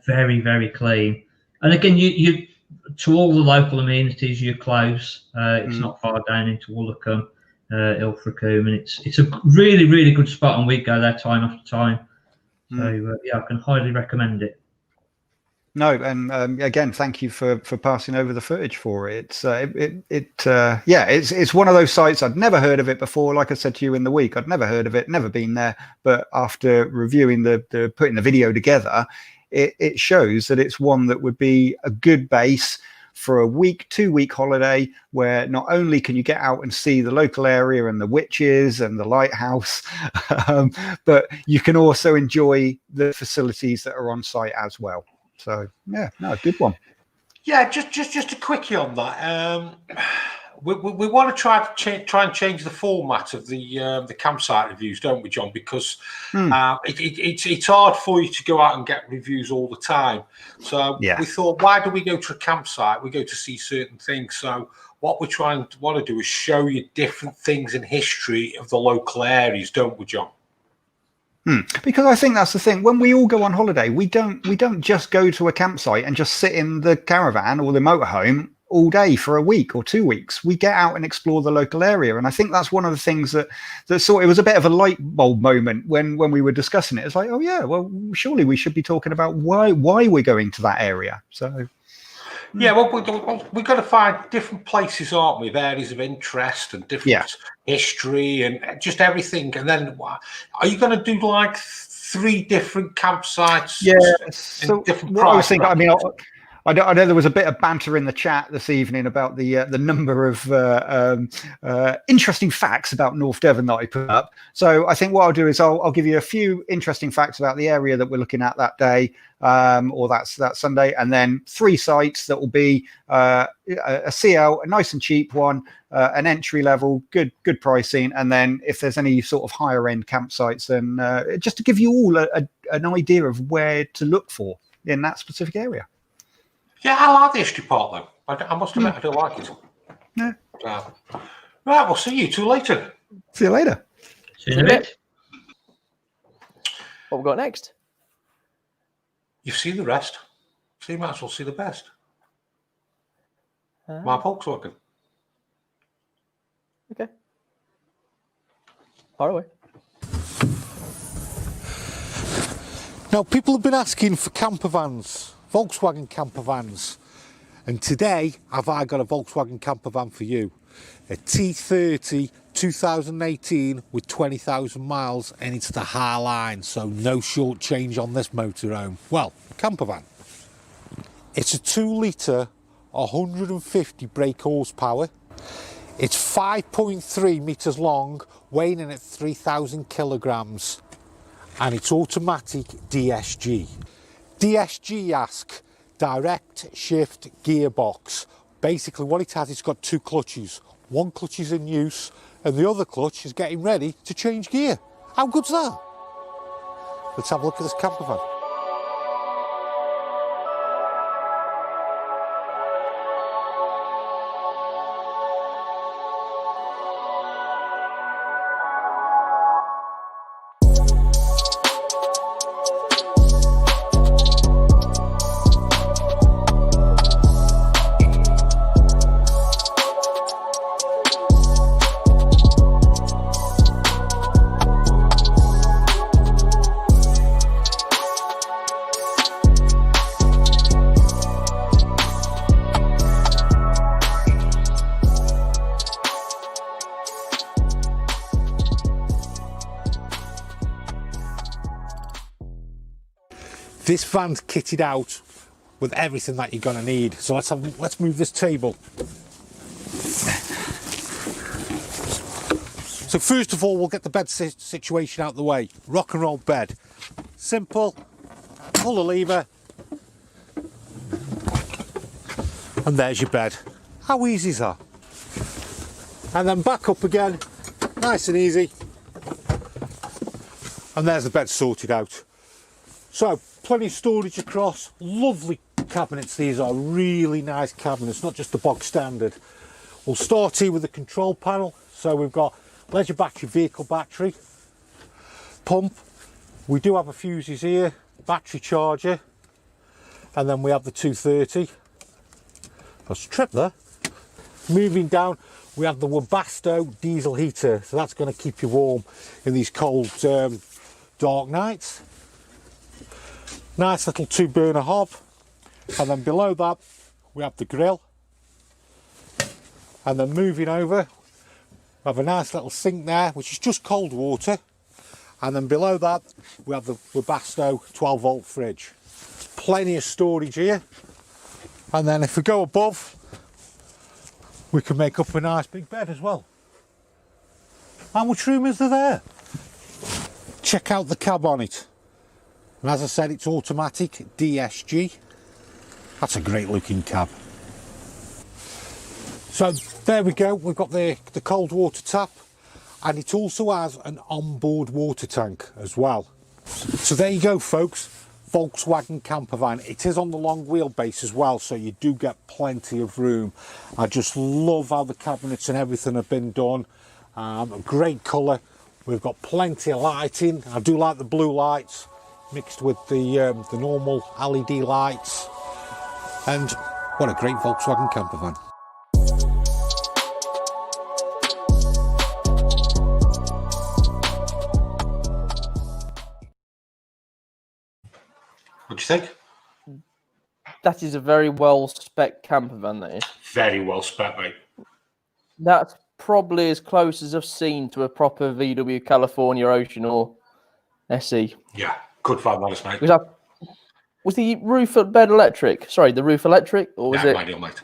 very, very clean. And again, you to all the local amenities, you're close. It's not far down into Woolacombe, Ilfracombe, and it's a really, really good spot. And we go there time after time. So I can highly recommend it. No, and again, thank you for passing over the footage for it. It's one of those sites I'd never heard of it before. Like I said to you in the week, I'd never heard of it, never been there. But after reviewing the putting the video together, it shows that it's one that would be a good base for a 2-week holiday, where not only can you get out and see the local area and the witches and the lighthouse, but you can also enjoy the facilities that are on site as well. So good one. Yeah, just a quickie on that. We want to try and change the format of the campsite reviews, don't we, John? Because it's hard for you to go out and get reviews all the time. So we thought, why do we go to a campsite? We go to see certain things. So what we're trying to want to do is show you different things in history of the local areas, don't we, John? Because I think that's the thing. When we all go on holiday, we don't just go to a campsite and just sit in the caravan or the motorhome all day for a week or 2 weeks. We get out and explore the local area, and I think that's one of the things that sort of, it was a bit of a light bulb moment when we were discussing it. It's like, oh yeah, well surely we should be talking about why we're going to that area. So yeah, well, we've got to find different places, aren't we? Areas of interest and different history and just everything. And then, are you going to do like 3 different campsites? Yeah. So what I was thinking, I know there was a bit of banter in the chat this evening about the number of interesting facts about North Devon that I put up. So I think what I'll do is I'll give you a few interesting facts about the area that we're looking at that day, or that Sunday, and then 3 sites that will be a CL, a nice and cheap one, an entry level, good pricing, and then if there's any sort of higher end campsites, then just to give you all an idea of where to look for in that specific area. Yeah, I like the history part, though. I must admit, I do like it. Yeah. Right, we'll see you 2 later. See you later. See you in a bit. What we got next? You've seen the rest, so you might as well see the best. My Volkswagen. Okay. Far away. Now, people have been asking for camper vans, Volkswagen camper vans, and today have I got a Volkswagen camper van for you, a T30 2018 with 20,000 miles, and it's the high line, so no short change on this motorhome. Well, camper van. It's a 2-litre 150 brake horsepower. It's 5.3 metres long, weighing in at 3,000 kilograms, and it's automatic DSG. DSG ask, direct shift gearbox. Basically what it has, it's got 2 clutches. One clutch is in use and the other clutch is getting ready to change gear. How good's that? Let's have a look at this camper van. This van's kitted out with everything that you're going to need. So let's move this table. So first of all, we'll get the bed situation out of the way. Rock and roll bed. Simple. Pull the lever. And there's your bed. How easy is that? And then back up again. Nice and easy. And there's the bed sorted out. So plenty of storage across. Lovely cabinets. These are really nice cabinets, not just the bog standard. We'll start here with the control panel. So we've got leisure battery, vehicle battery, pump. We do have a fuses here, battery charger, and then we have the 230. That's a trip there. Moving down, we have the Webasto diesel heater, so that's going to keep you warm in these cold, dark nights. Nice little 2-burner hob, and then below that we have the grill. And then moving over, we have a nice little sink there, which is just cold water. And then below that, we have the Webasto 12-volt fridge. Plenty of storage here. And then if we go above, we can make up a nice big bed as well. How much room is there? Check out the cab on it. And as I said, it's automatic DSG. That's a great looking cab. So there we go, we've got the cold water tap, and it also has an onboard water tank as well. So there you go folks, Volkswagen Campervan. It is on the long wheelbase as well, so you do get plenty of room. I just love how the cabinets and everything have been done. A great colour. We've got plenty of lighting. I do like the blue lights mixed with the normal LED lights. And what a great Volkswagen Campervan. What do you think? That is a very well spec camper van, that is. Very well spec, mate. That's probably as close as I've seen to a proper VW California Ocean or SE. Yeah, good van, honest, mate. Was the roof bed electric? Sorry, the roof electric, or was it manual, mate?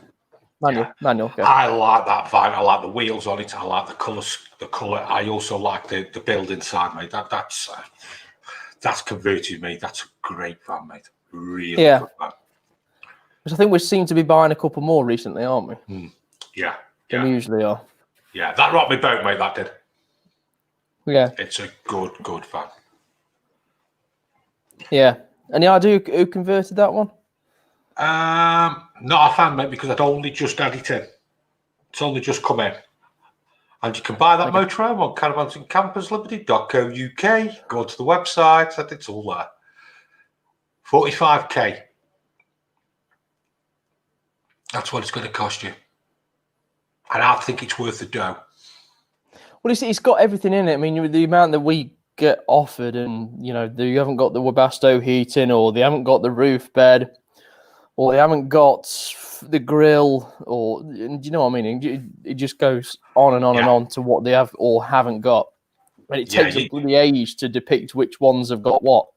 Manual, Yeah. manual. Okay. I like that van. I like the wheels on it. I like the colours. The colour. I also like the build inside, mate. That's converted me. That's a great van, mate. Really good van. Because I think we seem to be buying a couple more recently, aren't we? Yeah. Than we usually are. Yeah, that rocked me boat, mate. That did. Yeah. It's a good van. Yeah. Any idea who converted that one? Not a fan, mate, because I'd only just had it in. It's only just come in. And you can buy that motorhome on Caravans and Campers Limited.co.uk. Go to the website, and it's all there. 45k. That's what it's going to cost you. And I think it's worth the dough. Well, it's got everything in it. I mean, the amount that we get offered, and you haven't got the Webasto heating, or they haven't got the roof bed, or they haven't got the grill, or do you know what I mean? It just goes on and on and on to what they have or haven't got, and it takes a bloody age to depict which ones have got what.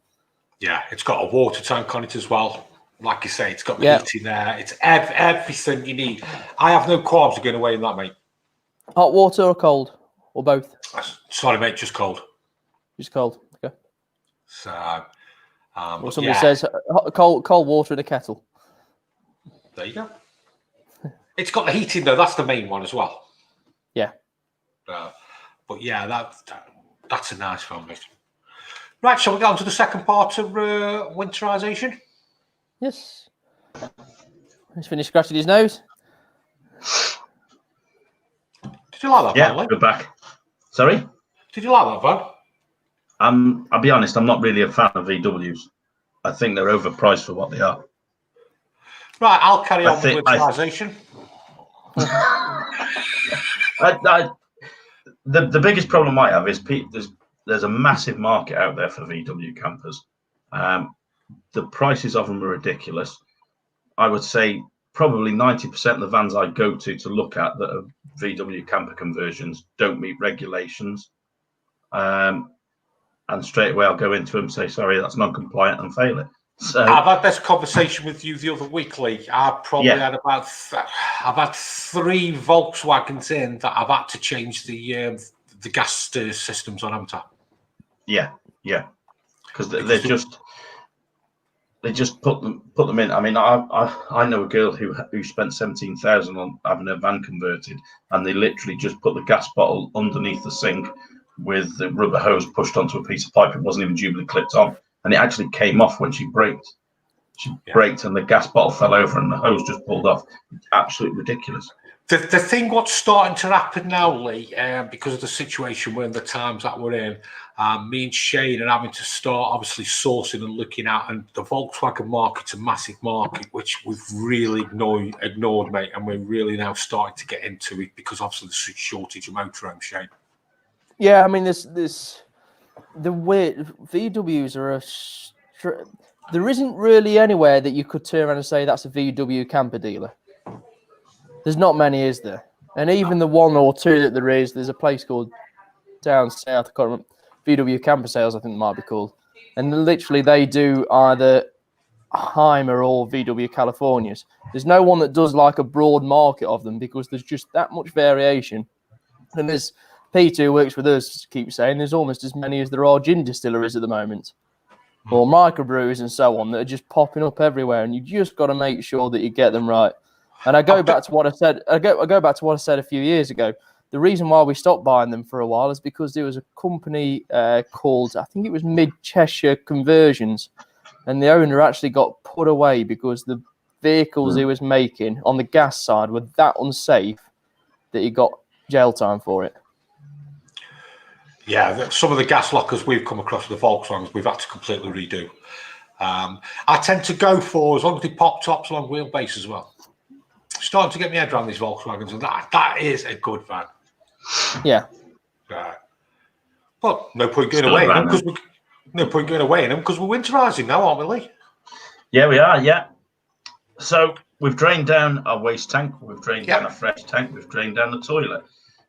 Yeah, it's got a water tank on it as well. Like you say, it's got the heating there. It's everything you need. I have no qualms of going away in that, mate. Hot water or cold, or both? Sorry, mate, just cold. Just cold. Okay. So, well, somebody says cold water in a kettle. There you go. It's got the heating though. That's the main one as well. Yeah. But yeah, that's a nice one, mate. Right, shall we go on to the second part of winterization? Yes. He's finished scratching his nose. Did you like that? Yeah, van, we're back. Sorry? Did you like that van? I'll be honest, I'm not really a fan of VWs. I think they're overpriced for what they are. Right, I'll carry on with winterization. The biggest problem I have is there's a massive market out there for VW campers. The prices of them are ridiculous. I would say probably 90% of the vans I go to look at that are VW camper conversions don't meet regulations. And straight away I'll go into them and say, sorry, that's non-compliant, and fail it. So I've had this conversation with you the other week, Lee. I've probably had about I've had 3 Volkswagens in that I've had to change the gas systems on, haven't I? yeah, because they just put them in. I mean, I know a girl who spent 17,000 on having her van converted, and they literally just put the gas bottle underneath the sink with the rubber hose pushed onto a piece of pipe. It wasn't even dubly clipped on, and it actually came off when she braked. She braked, and the gas bottle fell over, and the hose just pulled off. Absolutely ridiculous. The thing what's starting to happen now, Lee, because of the situation we're in, the times that we're in, me and Shane are having to start obviously sourcing and looking at, and the Volkswagen market's a massive market, which we've really ignored, mate, and we're really now starting to get into it because obviously there's a shortage of motorhomes, Shane. Yeah, I mean, the way VWs are there isn't really anywhere that you could turn around and say that's a VW camper dealer. There's not many, is there? And even the 1 or 2 that there is, there's a place called down south, I can't remember, VW Camper Sales, I think it might be called. And literally they do either Heimer or VW Californias. There's no one that does like a broad market of them because there's just that much variation. And there's Peter who works with us keeps saying there's almost as many as there are gin distilleries at the moment, or microbrews and so on that are just popping up everywhere. And you just got to make sure that you get them right. And I go back to what I said. I go back to what I said a few years ago. The reason why we stopped buying them for a while is because there was a company called, I think it was Mid Cheshire Conversions, and the owner actually got put away because the vehicles he was making on the gas side were that unsafe that he got jail time for it. Yeah, some of the gas lockers we've come across with the Volkswagens, we've had to completely redo. I tend to go for, as long as they pop tops along wheelbase as well. Starting to get my head around these Volkswagens, and that is a good van. Yeah. But no point going away in them because we're winterising now, aren't we, Lee? Yeah, we are. Yeah. So we've drained down our waste tank. We've drained down a fresh tank. We've drained down the toilet.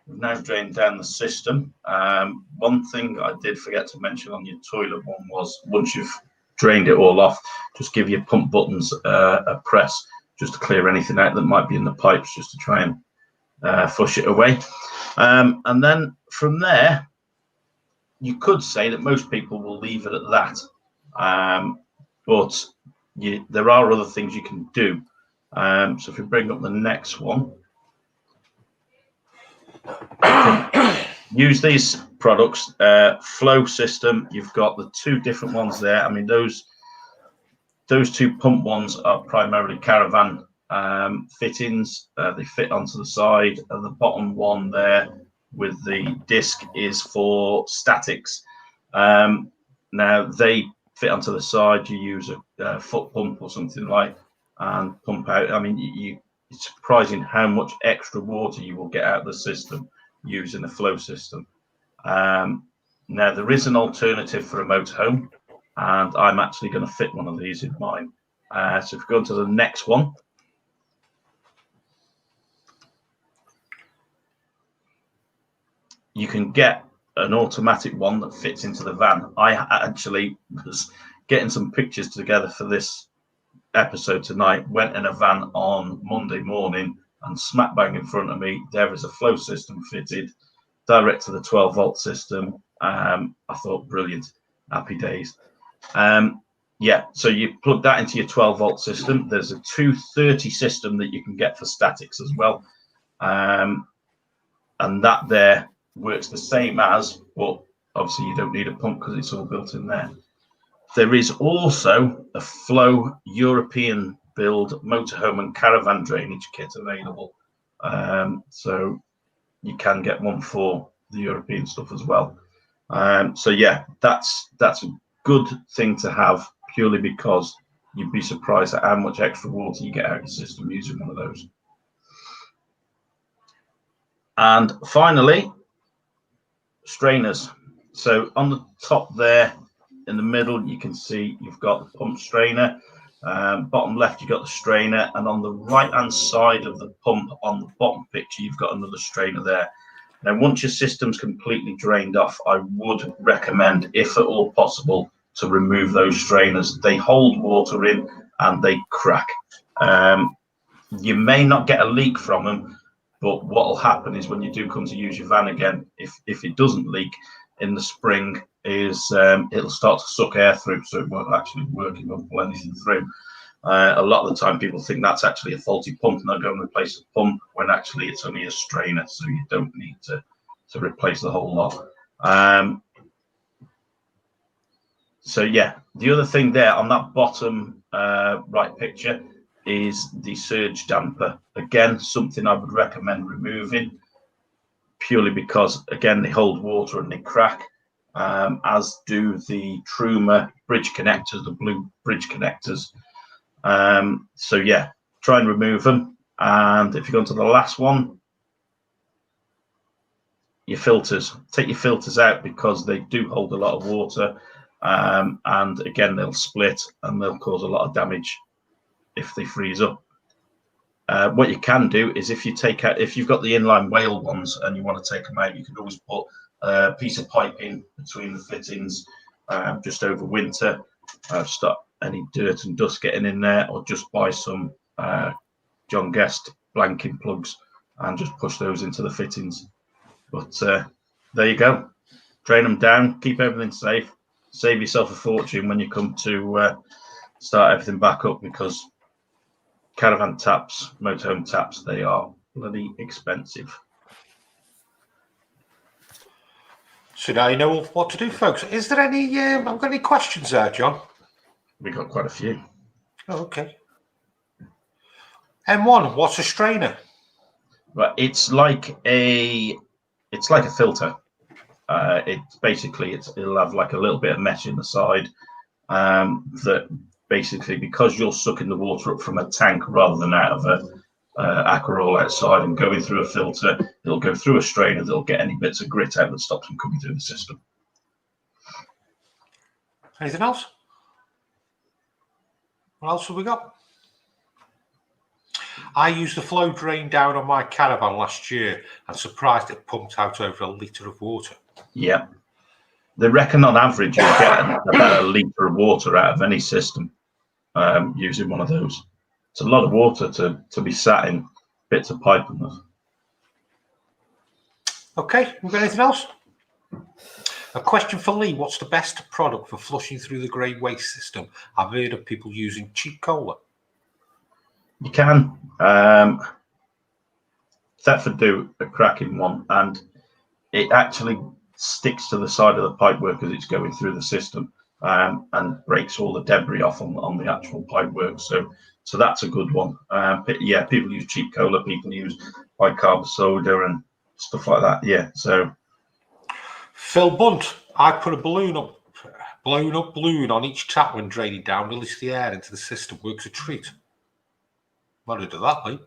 We've now drained down the system. One thing I did forget to mention on your toilet one was once you've drained it all off, just give your pump buttons a press just to clear anything out that might be in the pipes, just to try and flush it away. And then from there, you could say that most people will leave it at that. But there are other things you can do. So if we bring up the next one, use these products. Flow system, you've got the 2 different ones there. I mean, those 2 pump ones are primarily Caravan fittings. They fit onto the side, and the bottom one there with the disc is for statics. Now they fit onto the side. You use a foot pump or something like and pump out. I mean, it's surprising how much extra water you will get out of the system using a flow system. Now there is an alternative for a motorhome, and I'm actually going to fit one of these in mine. So if we go on to the next one, you can get an automatic one that fits into the van. I actually was getting some pictures together for this episode tonight, went in a van on Monday morning, and smack bang in front of me, there is a flow system fitted direct to the 12-volt system. I thought, brilliant, happy days. Yeah, so you plug that into your 12-volt system. There's a 230 system that you can get for statics as well. And that there works the same as, but obviously you don't need a pump because it's all built in there. There is also a Flow European build Motorhome and Caravan Drainage Kit available. So you can get one for the European stuff as well. So yeah, that's a good thing to have, purely because you'd be surprised at how much extra water you get out of the system using one of those. And finally, strainers. So on the top there, in the middle, you can see you've got the pump strainer. Bottom left, you've got the strainer, and on the right-hand side of the pump, on the bottom picture, you've got another strainer there. Now, once your system's completely drained off, I would recommend, if at all possible, to remove those strainers. They hold water in and they crack. You may not get a leak from them, but what will happen is when you do come to use your van again, if it doesn't leak in the spring, is it'll start to suck air through, so it won't actually work, it won't pull anything through. A lot of the time people think that's actually a faulty pump and they'll go and replace the pump when actually it's only a strainer, so you don't need to replace the whole lot. So yeah, the other thing there on that bottom right picture is the surge damper. Again, something I would recommend removing, purely because, again, they hold water and they crack, as do the Truma bridge connectors, the blue bridge connectors. So yeah, try and remove them. And if you go on to the last one, your filters, take your filters out, because they do hold a lot of water, and again, they'll split and they'll cause a lot of damage if they freeze up. What you can do is, if you've got the inline whale ones and you want to take them out, you can always put a piece of pipe in between the fittings just over winter, stop any dirt and dust getting in there, or just buy some John Guest blanking plugs and just push those into the fittings. But there you go, drain them down, keep everything safe, save yourself a fortune when you come to start everything back up, because caravan taps, motorhome taps, they are bloody expensive. So now you know what to do, folks. Is there any, I've got any questions there, John? We got quite a few. Oh, okay. M1, what's a strainer? Right, it's like a filter. It's basically, it'll have like a little bit of mesh in the side, that basically, because you're sucking the water up from a tank rather than out of a aquaroll outside and going through a filter, it'll go through a strainer that'll get any bits of grit out that stops them coming through the system. Anything else? What else have we got? I used the flow drain down on my Caravan last year and surprised it pumped out over a litre of water. Yeah. They reckon on average you'll get about a litre of water out of any system using one of those. It's a lot of water to be sat in bits of pipe and that. Okay, we got anything else? A question for Lee. What's the best product for flushing through the grey waste system? I've heard of people using cheap cola. You can. Stowford do a cracking one, and it actually sticks to the side of the pipework as it's going through the system, and breaks all the debris off on the actual pipework. So that's a good one. But yeah, people use cheap cola, people use bicarb soda and stuff like that. Yeah. So Phil Bunt, I put a blown up balloon on each tap when draining down, release the air into the system. Works a treat. Might have done that, Lee.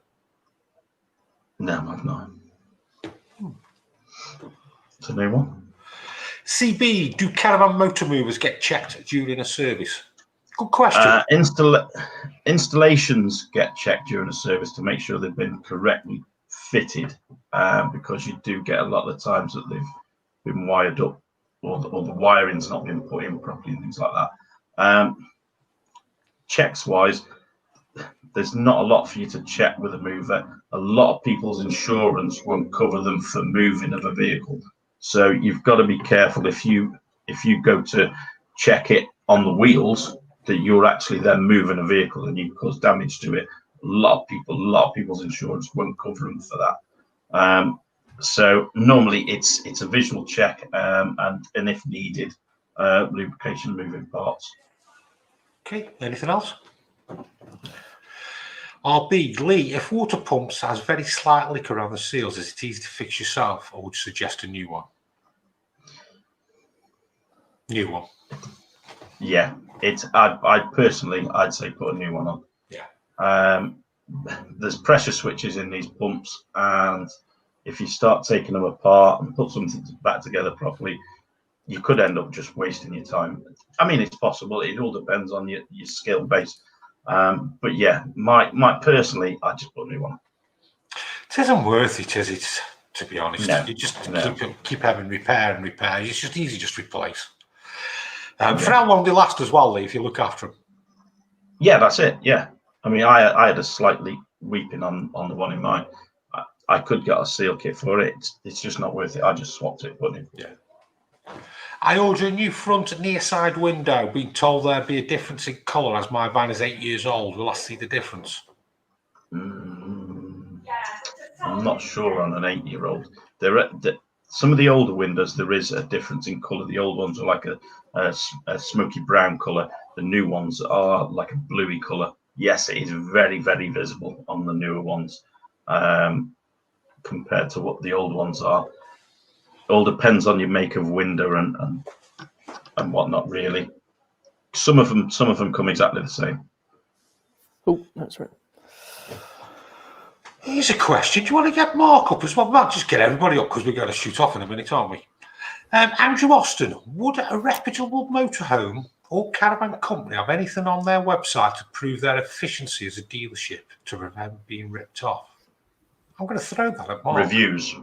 no, I've not. It's a new one. CB, do caravan motor movers get checked during a service? Good question. Installations get checked during a service to make sure they've been correctly fitted, because you do get a lot of the times that they've been wired up, or the wiring's not been put in properly and things like that. Checks wise, there's not a lot for you to check with a mover. A lot of people's insurance won't cover them for moving of a vehicle, so you've got to be careful if you go to check it on the wheels, that you're actually then moving a vehicle and you cause damage to it. A lot of people's insurance won't cover them for that. So normally it's a visual check, and if needed, lubrication, moving parts. Okay, anything else? RB, Lee, if water pumps has very slight lick around the seals, is it easy to fix yourself, or would you suggest a new one? New one. Yeah, I personally, I'd say put a new one on. Yeah. There's pressure switches in these pumps, and if you start taking them apart and put something back together properly, you could end up just wasting your time. I mean, it's possible. It all depends on your skill base. But yeah, my personally, I just put a new one. It isn't worth it, is it? To be honest, No, you just no. keep having repair and repair. It's just easy, just replace. For how long do they last as well, Lee, if you look after them? Yeah, that's it. Yeah. I mean, I had a slightly weeping on the one in mine. I could get a seal kit for it. It's just not worth it. I just swapped it. Yeah. I ordered a new front and near side window, being told there'd be a difference in colour as my van is 8 years old. Will I see the difference? I'm not sure on an 8-year-old. Some of the older windows, there is a difference in colour. The old ones are like a smoky brown colour. The new ones are like a bluey colour. Yes, it is very, very visible on the newer ones compared to what the old ones are. It all depends on your make of window and whatnot, really. Some of them come exactly the same. Oh, that's right. Here's a question. Do you want to get Mark up as well? We might just get everybody up because we're going to shoot off in a minute, aren't we? Andrew Austin, would a reputable motorhome or caravan company have anything on their website to prove their efficiency as a dealership to prevent being ripped off? I'm going to throw that at Mark. Reviews.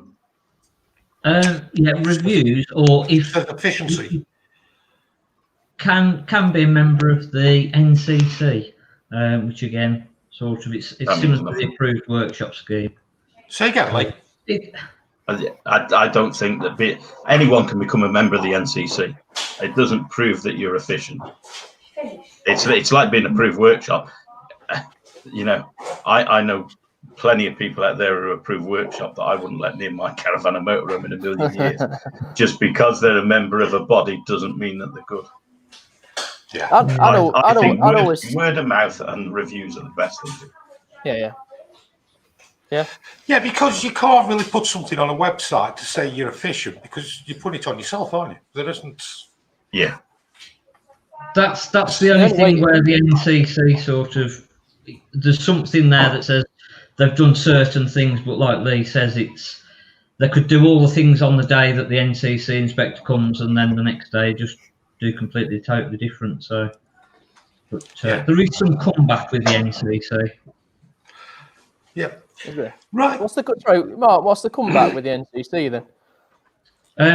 Reviews, or if efficiency can be a member of the NCC, which again, sort of, it's similar to the approved workshop scheme. Say again, Lee. I don't think that anyone can become a member of the NCC. It doesn't prove that you're efficient. It's like being an approved workshop. You know, I know plenty of people out there who are approved workshop that I wouldn't let near my caravan and motorhome in a million years. Just because they're a member of a body doesn't mean that they're good. Yeah, I think word of mouth and reviews are the best thing. Yeah, because you can't really put something on a website to say you're efficient because you put it on yourself, aren't you? There isn't. Yeah. That's the only thing where the NCC sort of, there's something there that says they've done certain things, but like Lee says, they could do all the things on the day that the NCC inspector comes, and then the next day just do completely totally different. So, but there is some comeback with the NCC. Yeah. Right. What's the comeback with the NCC then?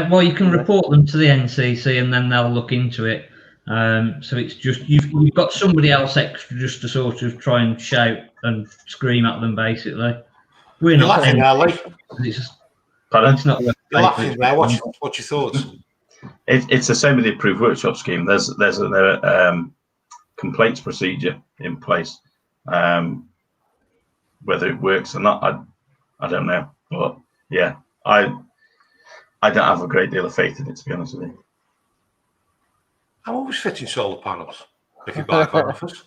Well, you can report them to the NCC, and then they'll look into it. So it's just you've got somebody else extra just to sort of try and shout and scream at them, basically. We're not laughing now, Lee. It's not. You're laughing now. What's your thoughts? It's the same with the approved workshop scheme. There's a complaints procedure in place. Whether it works or not, I don't know. But yeah, I don't have a great deal of faith in it, to be honest with you. I'm always fitting solar panels if you buy van off us.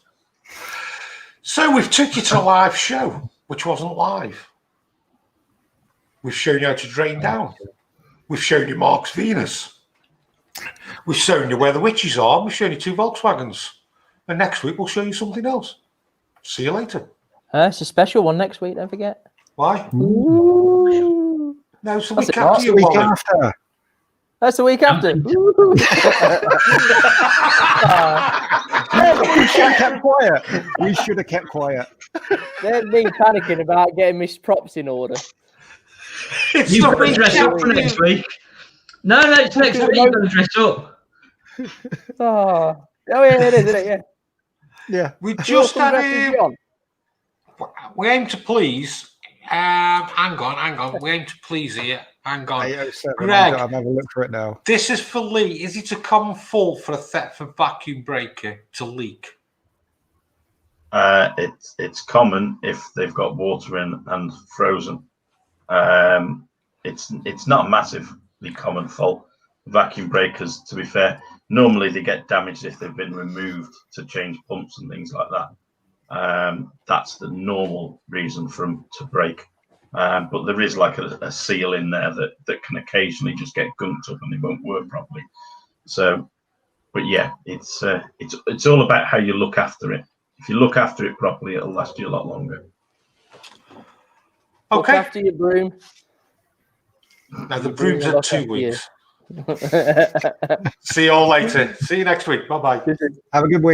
So we've took you to a live show, which wasn't live. We've shown you how to drain down. We've shown you Mark's Venus. We've shown you where the witches are. We've shown you 2 Volkswagens. And next week we'll show you something else. See you later. It's a special one next week, don't forget. Why? Ooh. No, it's the week after. That's the week after. We should have kept quiet. We should have kept quiet. They're me panicking about getting my props in order. You've got to dress up for next week. No, it's next week. You've got to dress up. Oh yeah, it is, isn't it? Yeah. Yeah. We just had we aim to please. Hang on. We aim to please here. Hang on. Greg, I'll have a look for it now. This is for Lee. Is it a common fault for a Thetford vacuum breaker to leak? It's common if they've got water in and frozen. It's not a massively common fault. Vacuum breakers, to be fair, normally they get damaged if they've been removed to change pumps and things like that. That's the normal reason for them to break. But there is like a seal in there that can occasionally just get gunked up and they won't work properly. So, but yeah, it's all about how you look after it. If you look after it properly, it'll last you a lot longer. Okay. Look after your broom. Now the broom's at 2 weeks. See you all later. See you next week. Bye-bye. Have a good week.